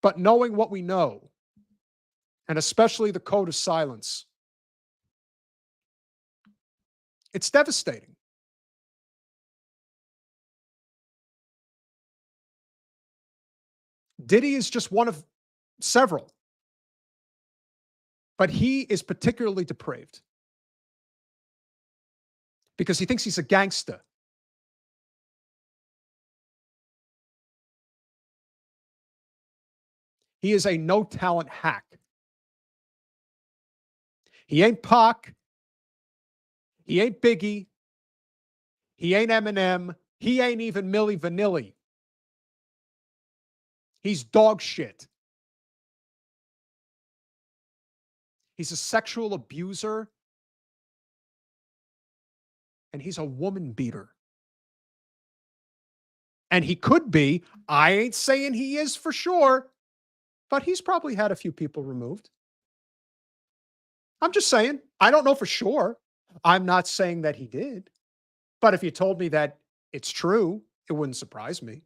But knowing what we know, and especially the code of silence, it's devastating. Diddy is just one of several. But he is particularly depraved because he thinks he's a gangster. He is a no-talent hack. He ain't Pac. He ain't Biggie. He ain't Eminem. He ain't even Milli Vanilli. He's dog shit. He's a sexual abuser. And he's a woman beater. And he could be. I ain't saying he is for sure. But he's probably had a few people removed. I'm just saying. I don't know for sure. I'm not saying that he did. But if you told me that it's true, it wouldn't surprise me.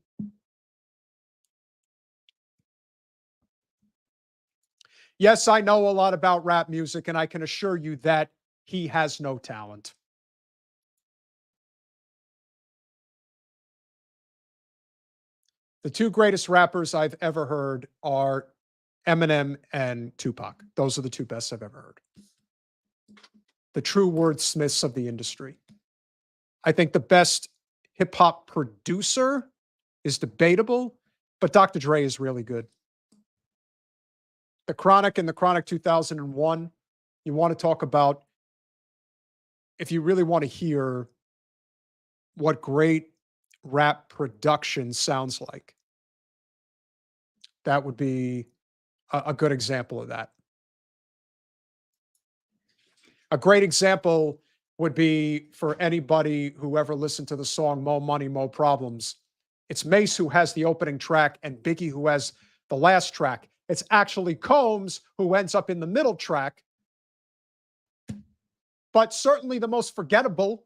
Yes, I know a lot about rap music, and I can assure you that he has no talent. The two greatest rappers I've ever heard are Eminem and Tupac. Those are the two best I've ever heard. The true wordsmiths of the industry. I think the best hip-hop producer is debatable, but Dr. Dre is really good. The Chronic and the Chronic 2001, you want to talk about, if you really want to hear what great rap production sounds like, that would be a good example of that. A great example would be for anybody who ever listened to the song Mo Money, Mo Problems. It's Mace who has the opening track and Biggie who has the last track. It's actually Combs who ends up in the middle track. But certainly the most forgettable.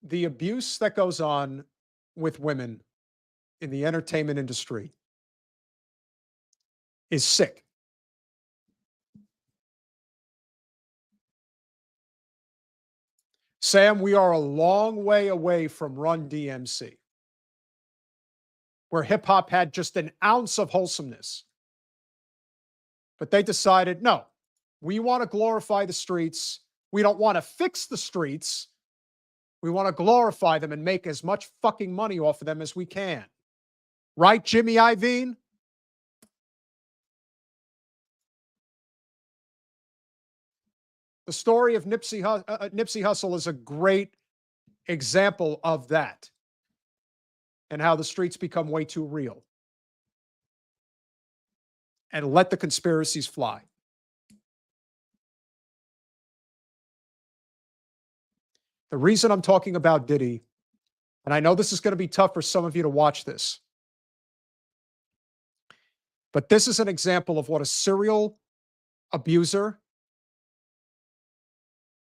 The abuse that goes on with women in the entertainment industry is sick. Sam, we are a long way away from Run DMC, where hip hop had just an ounce of wholesomeness. But they decided, no, we want to glorify the streets. We don't want to fix the streets. We want to glorify them and make as much fucking money off of them as we can. Right, Jimmy Iovine? The story of Nipsey Hussle is a great example of that and how the streets become way too real. And let the conspiracies fly. The reason I'm talking about Diddy, and I know this is going to be tough for some of you to watch this, but this is an example of what a serial abuser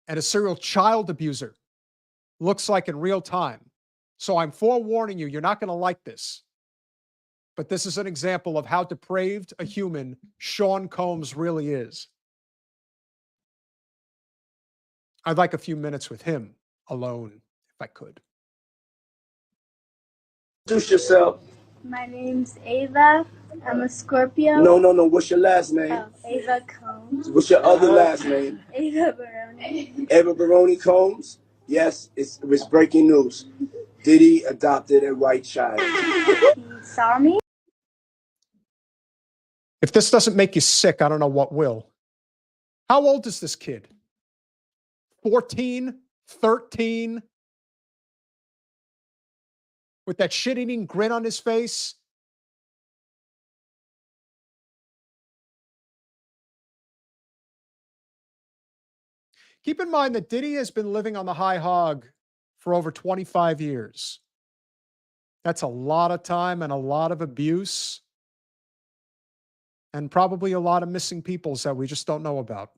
and a serial child abuser looks like in real time. So I'm forewarning you, you're not going to like this. But this is an example of how depraved a human Sean Combs really is. I'd like a few minutes with him alone, if I could. Introduce yourself. My name's Ava. I'm a Scorpio. No. What's your last name? Oh, Ava Combs. What's your other last name? Ava Baroni. Ava Baroni Combs. Yes, it's breaking news. Diddy adopted a white child. He saw me. If this doesn't make you sick, I don't know what will. How old is this kid? 14, 13? With that shit-eating grin on his face? Keep in mind that Diddy has been living on the high hog for over 25 years. That's a lot of time and a lot of abuse. And probably a lot of missing peoples that we just don't know about.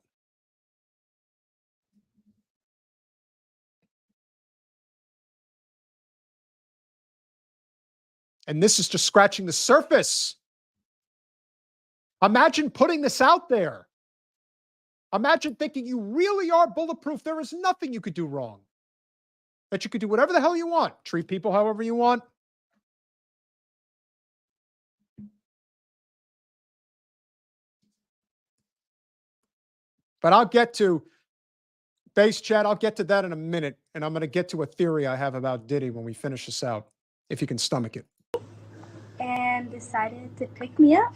And this is just scratching the surface. Imagine putting this out there. Imagine thinking you really are bulletproof. There is nothing you could do wrong. That you could do whatever the hell you want. Treat people however you want. But I'll get to base chat. I'll get to that in a minute. And I'm going to get to a theory I have about Diddy when we finish this out, if you can stomach it. And decided to pick me up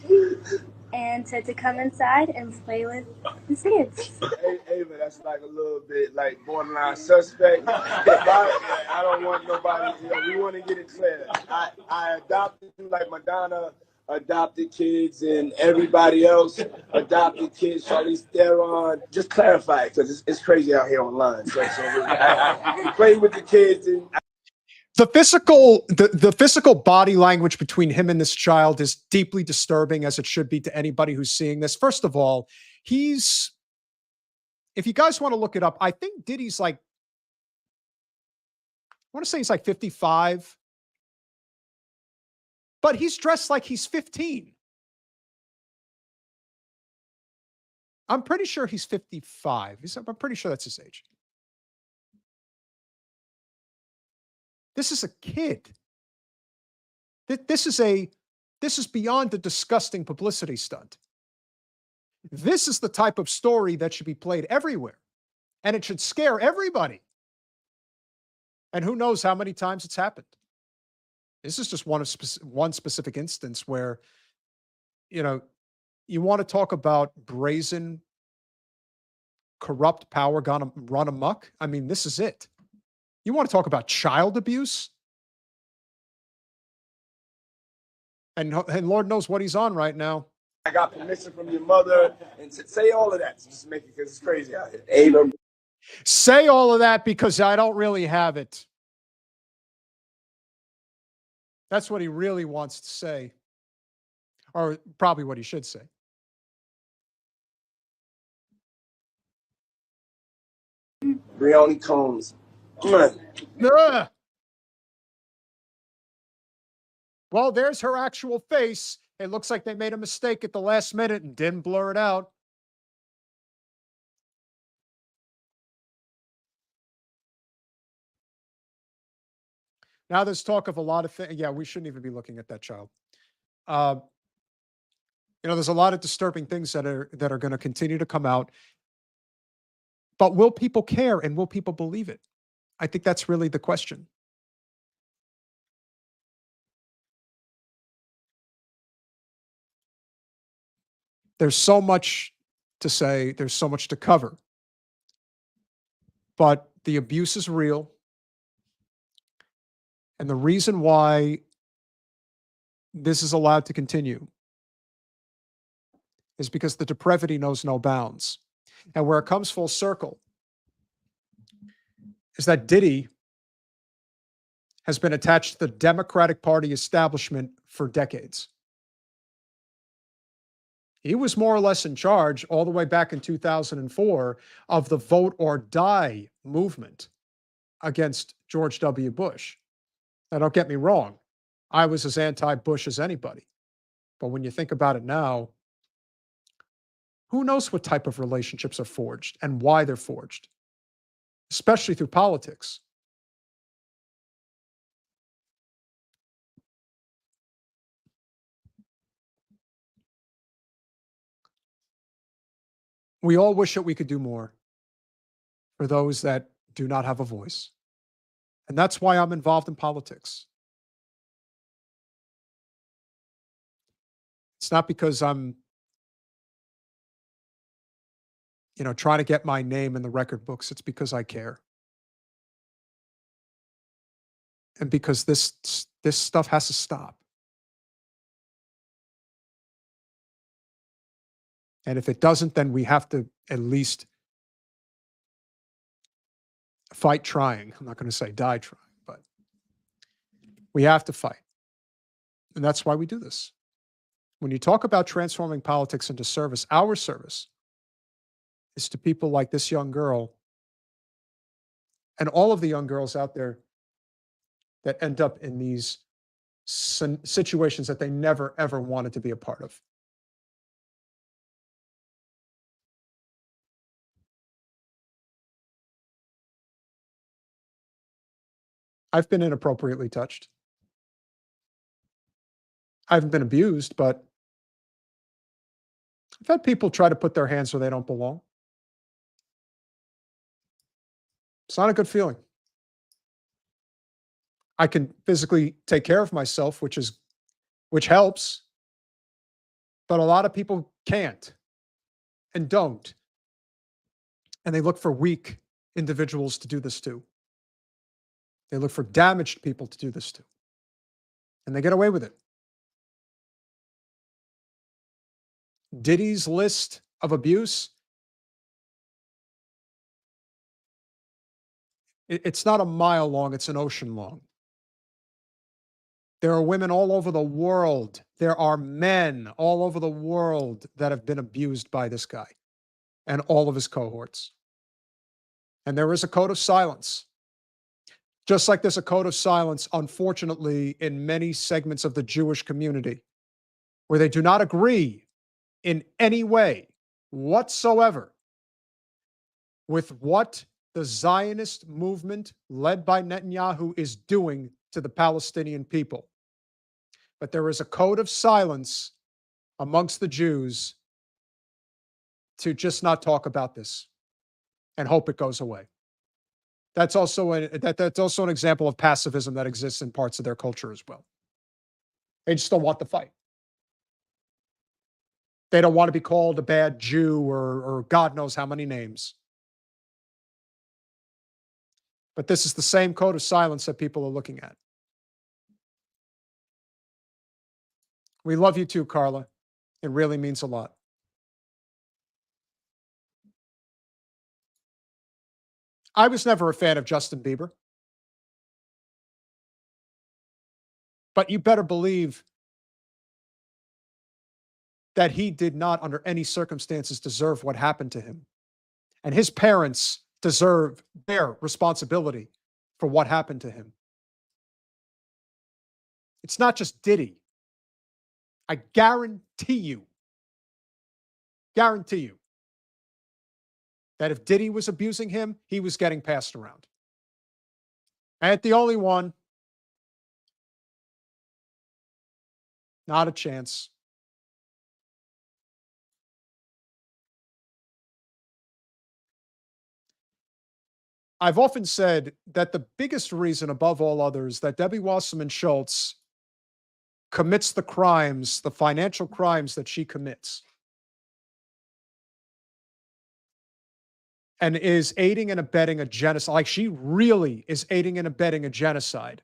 and said to come inside and play with the kids. Hey, Ava, that's like a little bit like borderline suspect. I don't want nobody, we want to get it clear. I adopted you like Madonna adopted kids and everybody else adopted kids. Charlize Theron. Just clarify it because it's crazy out here online. So I play with the kids and. The physical body language between him and this child is deeply disturbing, as it should be to anybody who's seeing this. First of all, if you guys want to look it up, I think Diddy's like, I want to say he's like 55, but he's dressed like he's 15. I'm pretty sure he's 55. I'm pretty sure that's his age. This is a kid. This is beyond a disgusting publicity stunt. This is the type of story that should be played everywhere, and it should scare everybody. And who knows how many times it's happened. This is just one specific instance where, you want to talk about brazen, corrupt power gone run amok. I mean, this is it. You want to talk about child abuse? And Lord knows what he's on right now. I got permission from your mother and say all of that to just make it because it's crazy out here. Ava. Say all of that because I don't really have it. That's what he really wants to say. Or probably what he should say. Brioni Combs. Well, there's her actual face. It looks like they made a mistake at the last minute and didn't blur it out. Now there's talk of a lot of things. Yeah, we shouldn't even be looking at that child. Uh, there's a lot of disturbing things that are going to continue to come out. But will people care and will people believe it? I think that's really the question. There's so much to say, there's so much to cover. But the abuse is real. And the reason why this is allowed to continue is because the depravity knows no bounds. And where it comes full circle is that Diddy has been attached to the Democratic Party establishment for decades. He was more or less in charge all the way back in 2004 of the vote or die movement against George W. Bush. Now, don't get me wrong. I was as anti-Bush as anybody. But when you think about it now, who knows what type of relationships are forged and why they're forged, especially through politics. We all wish that we could do more for those that do not have a voice. And that's why I'm involved in politics. It's not because I'm, trying to get my name in the record books. It's because I care. And because this stuff has to stop. And if it doesn't, then we have to at least fight trying. I'm not going to say die trying, but we have to fight. And that's why we do this. When you talk about transforming politics into service, our service is to people like this young girl and all of the young girls out there that end up in these situations that they never, ever wanted to be a part of. I've been inappropriately touched. I haven't been abused, but I've had people try to put their hands where they don't belong. It's not a good feeling. I can physically take care of myself, which helps, but a lot of people can't and don't. And they look for weak individuals to do this to. They look for damaged people to do this to. And they get away with it. Diddy's list of abuse, it's not a mile long, it's an ocean long. There are women all over the world. There are men all over the world that have been abused by this guy and all of his cohorts. And there is a code of silence. Just like there's a code of silence, unfortunately, in many segments of the Jewish community, where they do not agree in any way whatsoever with what the Zionist movement led by Netanyahu is doing to the Palestinian people. But there is a code of silence amongst the Jews to just not talk about this and hope it goes away. That's also an example of pacifism that exists in parts of their culture as well. They just don't want the fight. They don't want to be called a bad Jew or God knows how many names. But this is the same code of silence that people are looking at. We love you too, Carla. It really means a lot. I was never a fan of Justin Bieber. But you better believe that he did not, under any circumstances, deserve what happened to him. And his parents deserve their responsibility for what happened to him. It's not just Diddy. I guarantee you, that if Diddy was abusing him, he was getting passed around. I ain't the only one. Not a chance. I've often said that the biggest reason above all others that Debbie Wasserman Schultz commits the crimes, the financial crimes that she commits, and is aiding and abetting a genocide, like she really is aiding and abetting a genocide.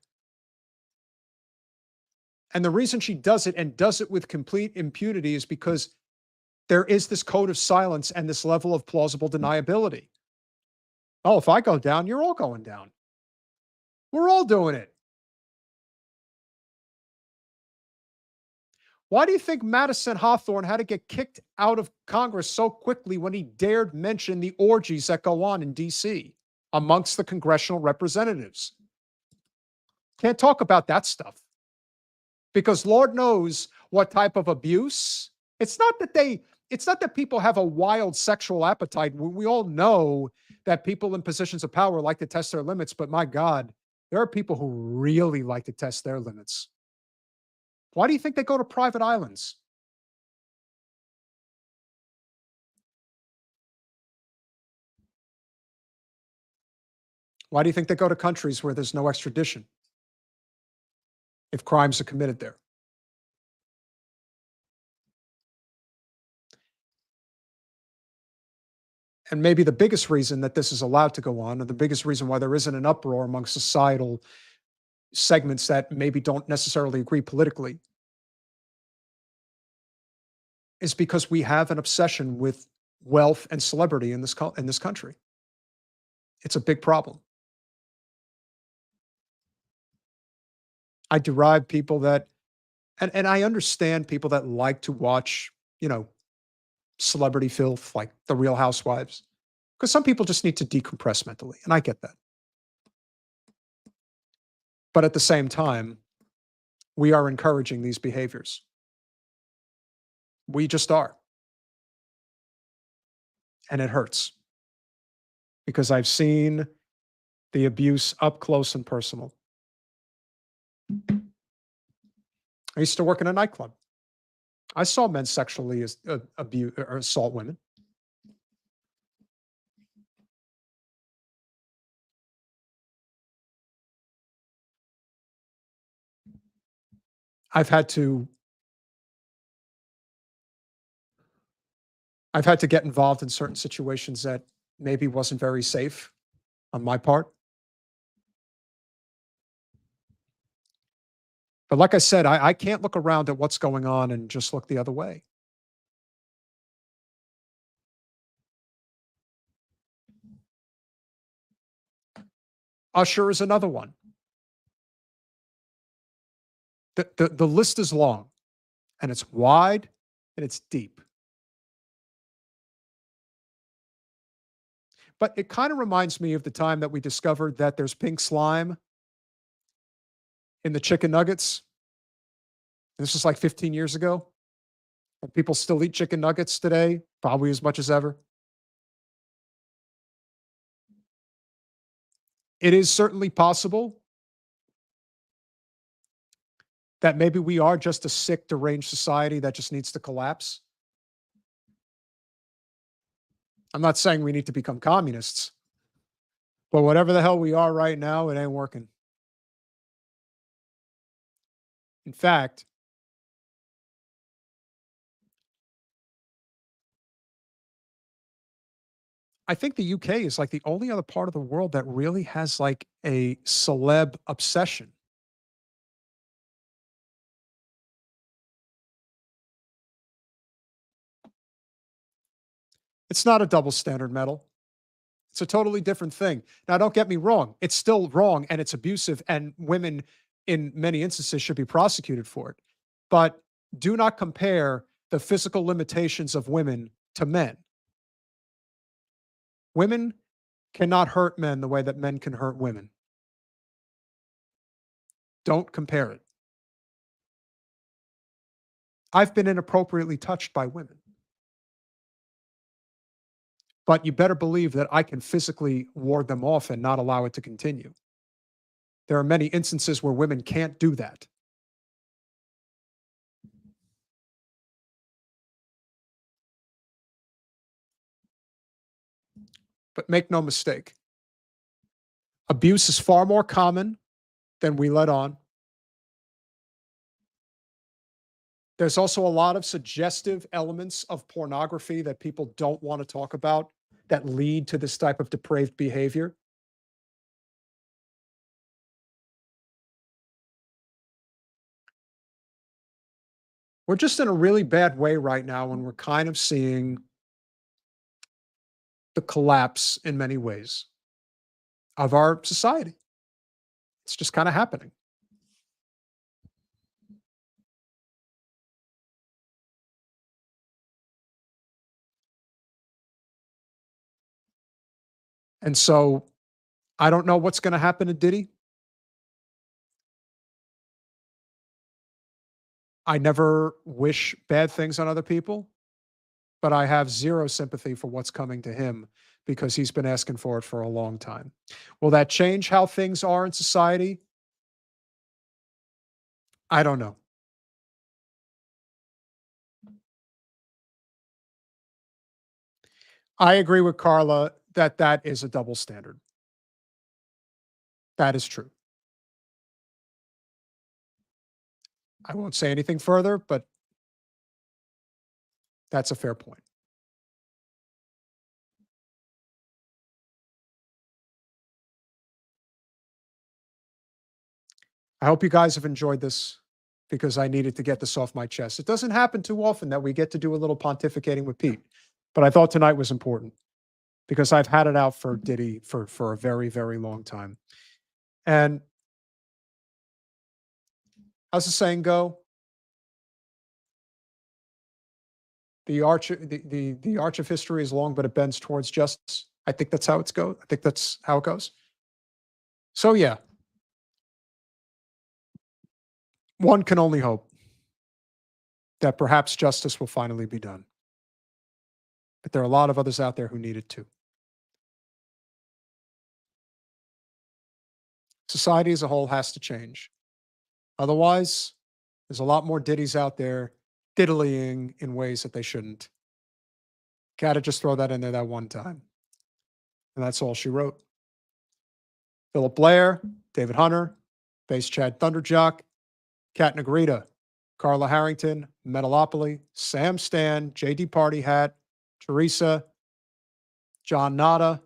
And the reason she does it and does it with complete impunity is because there is this code of silence and this level of plausible deniability. Oh, if I go down, you're all going down. We're all doing it. Why do you think Madison Hawthorne had to get kicked out of Congress so quickly when he dared mention the orgies that go on in D.C. amongst the congressional representatives? Can't talk about that stuff. Because Lord knows what type of abuse. It's not that people have a wild sexual appetite. We all know that people in positions of power like to test their limits, but my God, there are people who really like to test their limits. Why do you think they go to private islands? Why do you think they go to countries where there's no extradition if crimes are committed there? And maybe the biggest reason that this is allowed to go on, and the biggest reason why there isn't an uproar among societal segments that maybe don't necessarily agree politically, is because we have an obsession with wealth and celebrity in this country. It's a big problem. I derive people that, and I understand people that like to watch, celebrity filth like The Real Housewives, because some people just need to decompress mentally, and I get that. But at the same time, we are encouraging these behaviors. We just are. And it hurts because I've seen the abuse up close and personal. I used to work in a nightclub. I saw men sexually abuse or assault women. I've had to get involved in certain situations that maybe wasn't very safe on my part. But like I said, I can't look around at what's going on and just look the other way. Usher is another one. The list is long, and it's wide, and it's deep. But it kind of reminds me of the time that we discovered that there's pink slime in the chicken nuggets. This is like 15 years ago. And people still eat chicken nuggets today, probably as much as ever. It is certainly possible that maybe we are just a sick, deranged society that just needs to collapse. I'm not saying we need to become communists, but whatever the hell we are right now, it ain't working. In fact, I think the UK is like the only other part of the world that really has like a celeb obsession. It's not a double standard medal. It's a totally different thing. Now, don't get me wrong. It's still wrong and it's abusive, and women in many instances should be prosecuted for it. But do not compare the physical limitations of women to men. Women cannot hurt men the way that men can hurt women. Don't compare it. I've been inappropriately touched by women. But you better believe that I can physically ward them off and not allow it to continue. There are many instances where women can't do that. But make no mistake, abuse is far more common than we let on. There's also a lot of suggestive elements of pornography that people don't want to talk about that lead to this type of depraved behavior. We're just in a really bad way right now when we're kind of seeing the collapse in many ways of our society. It's just kind of happening. And so I don't know what's going to happen to Diddy. I never wish bad things on other people, but I have zero sympathy for what's coming to him because he's been asking for it for a long time. Will that change how things are in society? I don't know. I agree with Carla that that is a double standard. That is true. I won't say anything further, but that's a fair point. I hope you guys have enjoyed this because I needed to get this off my chest. It doesn't happen too often that we get to do a little pontificating with Pete, but I thought tonight was important because I've had it out for Diddy for a very, very long time. And how's the saying go? The arch of history is long, but it bends towards justice. I think that's how it's go. I think that's how it goes. So yeah, one can only hope that perhaps justice will finally be done. But there are a lot of others out there who need it too. Society as a whole has to change. Otherwise, there's a lot more Diddies out there diddlying in ways that they shouldn't. Gotta just throw that in there that one time. And that's all she wrote. Philip Blair, David Hunter, Bass Chad Thunderjock, Kat Negrita, Carla Harrington, Metalopoly, Sam Stan, JD Party Hat, Teresa, John Nada,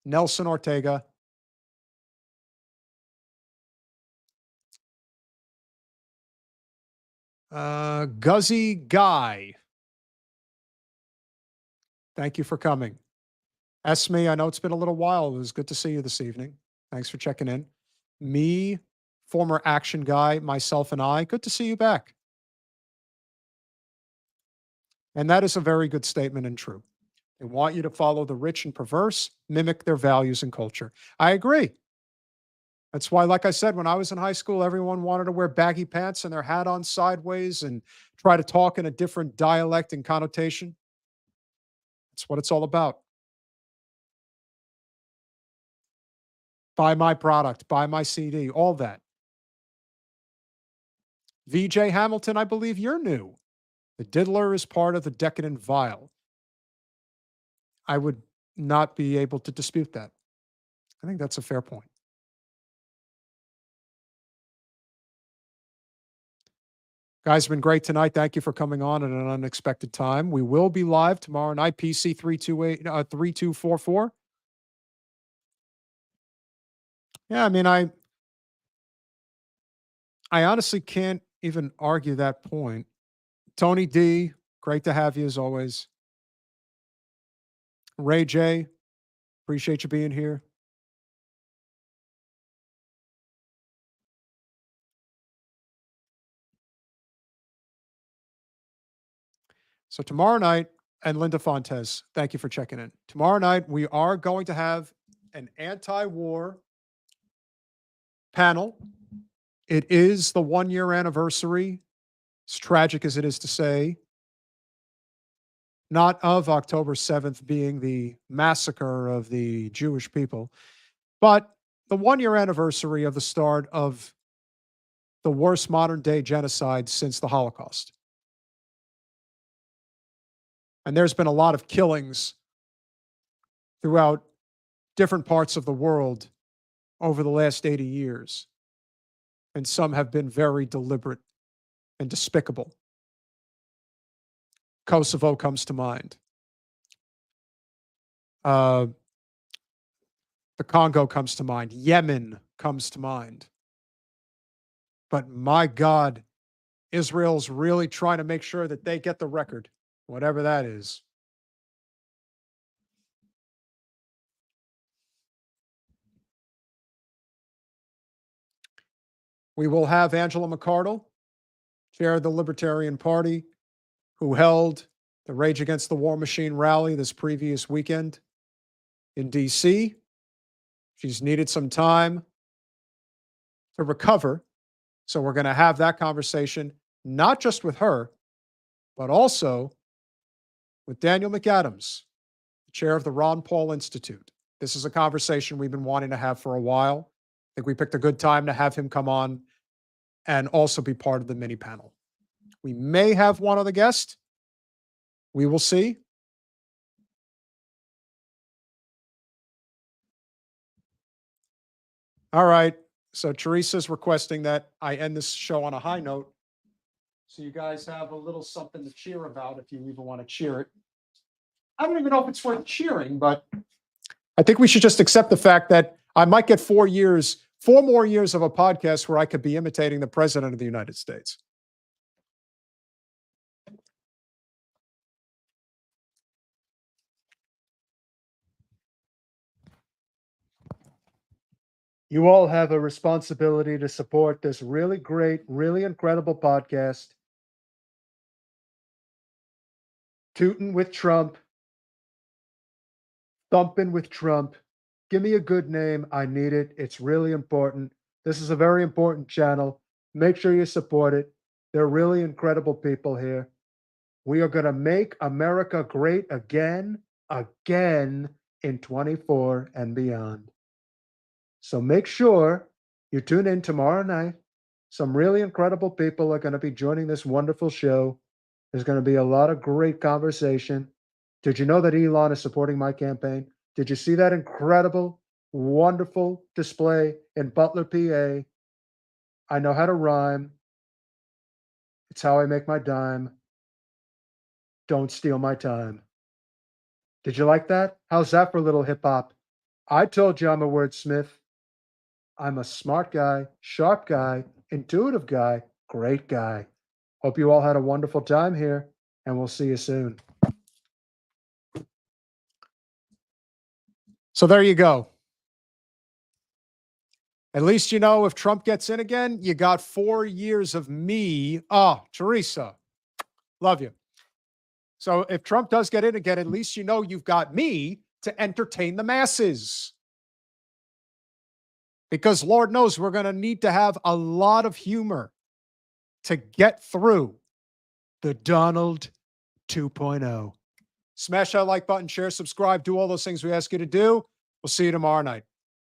Nelson Ortega, Guzzy Guy. Thank you for coming. Esme, I know it's been a little while. It was good to see you this evening. Thanks for checking in. Me, former action guy, myself and I, good to see you back. And that is a very good statement and true. They want you to follow the rich and perverse, mimic their values and culture. I agree. That's why, like I said, when I was in high school, everyone wanted to wear baggy pants and their hat on sideways and try to talk in a different dialect and connotation. That's what it's all about. Buy my product, buy my CD, all that. VJ Hamilton, I believe you're new. The diddler is part of the decadent vial. I would not be able to dispute that. I think that's a fair point. Guys, it's been great tonight. Thank you for coming on at an unexpected time. We will be live tomorrow night, PC 3244. Yeah, I mean, I honestly can't even argue that point. Tony D, great to have you as always. Ray J, appreciate you being here. So tomorrow night, and Linda Fontes, thank you for checking in. Tomorrow night, we are going to have an anti-war panel. It is the 1-year anniversary, as tragic as it is to say, not of October 7th being the massacre of the Jewish people, but the 1-year anniversary of the start of the worst modern day genocide since the Holocaust. And there's been a lot of killings throughout different parts of the world over the last 80 years. And some have been very deliberate and despicable. Kosovo comes to mind. The Congo comes to mind. Yemen comes to mind. But my God, Israel's really trying to make sure that they get the record, whatever that is. We will have Angela McArdle, chair of the Libertarian Party, who held the Rage Against the War Machine rally this previous weekend in D.C. She's needed some time to recover. So we're going to have that conversation, not just with her, but also with Daniel McAdams, the chair of the Ron Paul Institute. This is a conversation we've been wanting to have for a while. I think we picked a good time to have him come on and also be part of the mini panel. We may have one other guest. We will see. All right. So Teresa's requesting that I end this show on a high note. So you guys have a little something to cheer about if you even want to cheer it. I don't even know if it's worth cheering, but I think we should just accept the fact that I might get 4 more years of a podcast where I could be imitating the President of the United States. You all have a responsibility to support this really great, really incredible podcast. Tootin' with Trump. Thumping with Trump. Give me a good name. I need it. It's really important. This is a very important channel. Make sure you support it. They're really incredible people here. We are going to make America great again in 24 and beyond. So make sure you tune in tomorrow night. Some really incredible people are going to be joining this wonderful show. There's going to be a lot of great conversation. Did you know that Elon is supporting my campaign? Did you see that incredible, wonderful display in Butler, PA? I know how to rhyme. It's how I make my dime. Don't steal my time. Did you like that? How's that for a little hip hop? I told you I'm a wordsmith. I'm a smart guy, sharp guy, intuitive guy, great guy. Hope you all had a wonderful time here, and we'll see you soon. So there you go. At least you know if Trump gets in again, you got 4 years of me. Oh, Teresa, love you. So if Trump does get in again, at least you know you've got me to entertain the masses. Because Lord knows we're going to need to have a lot of humor to get through the Donald 2.0. Smash that like button, share, subscribe, do all those things we ask you to do. We'll see you tomorrow night.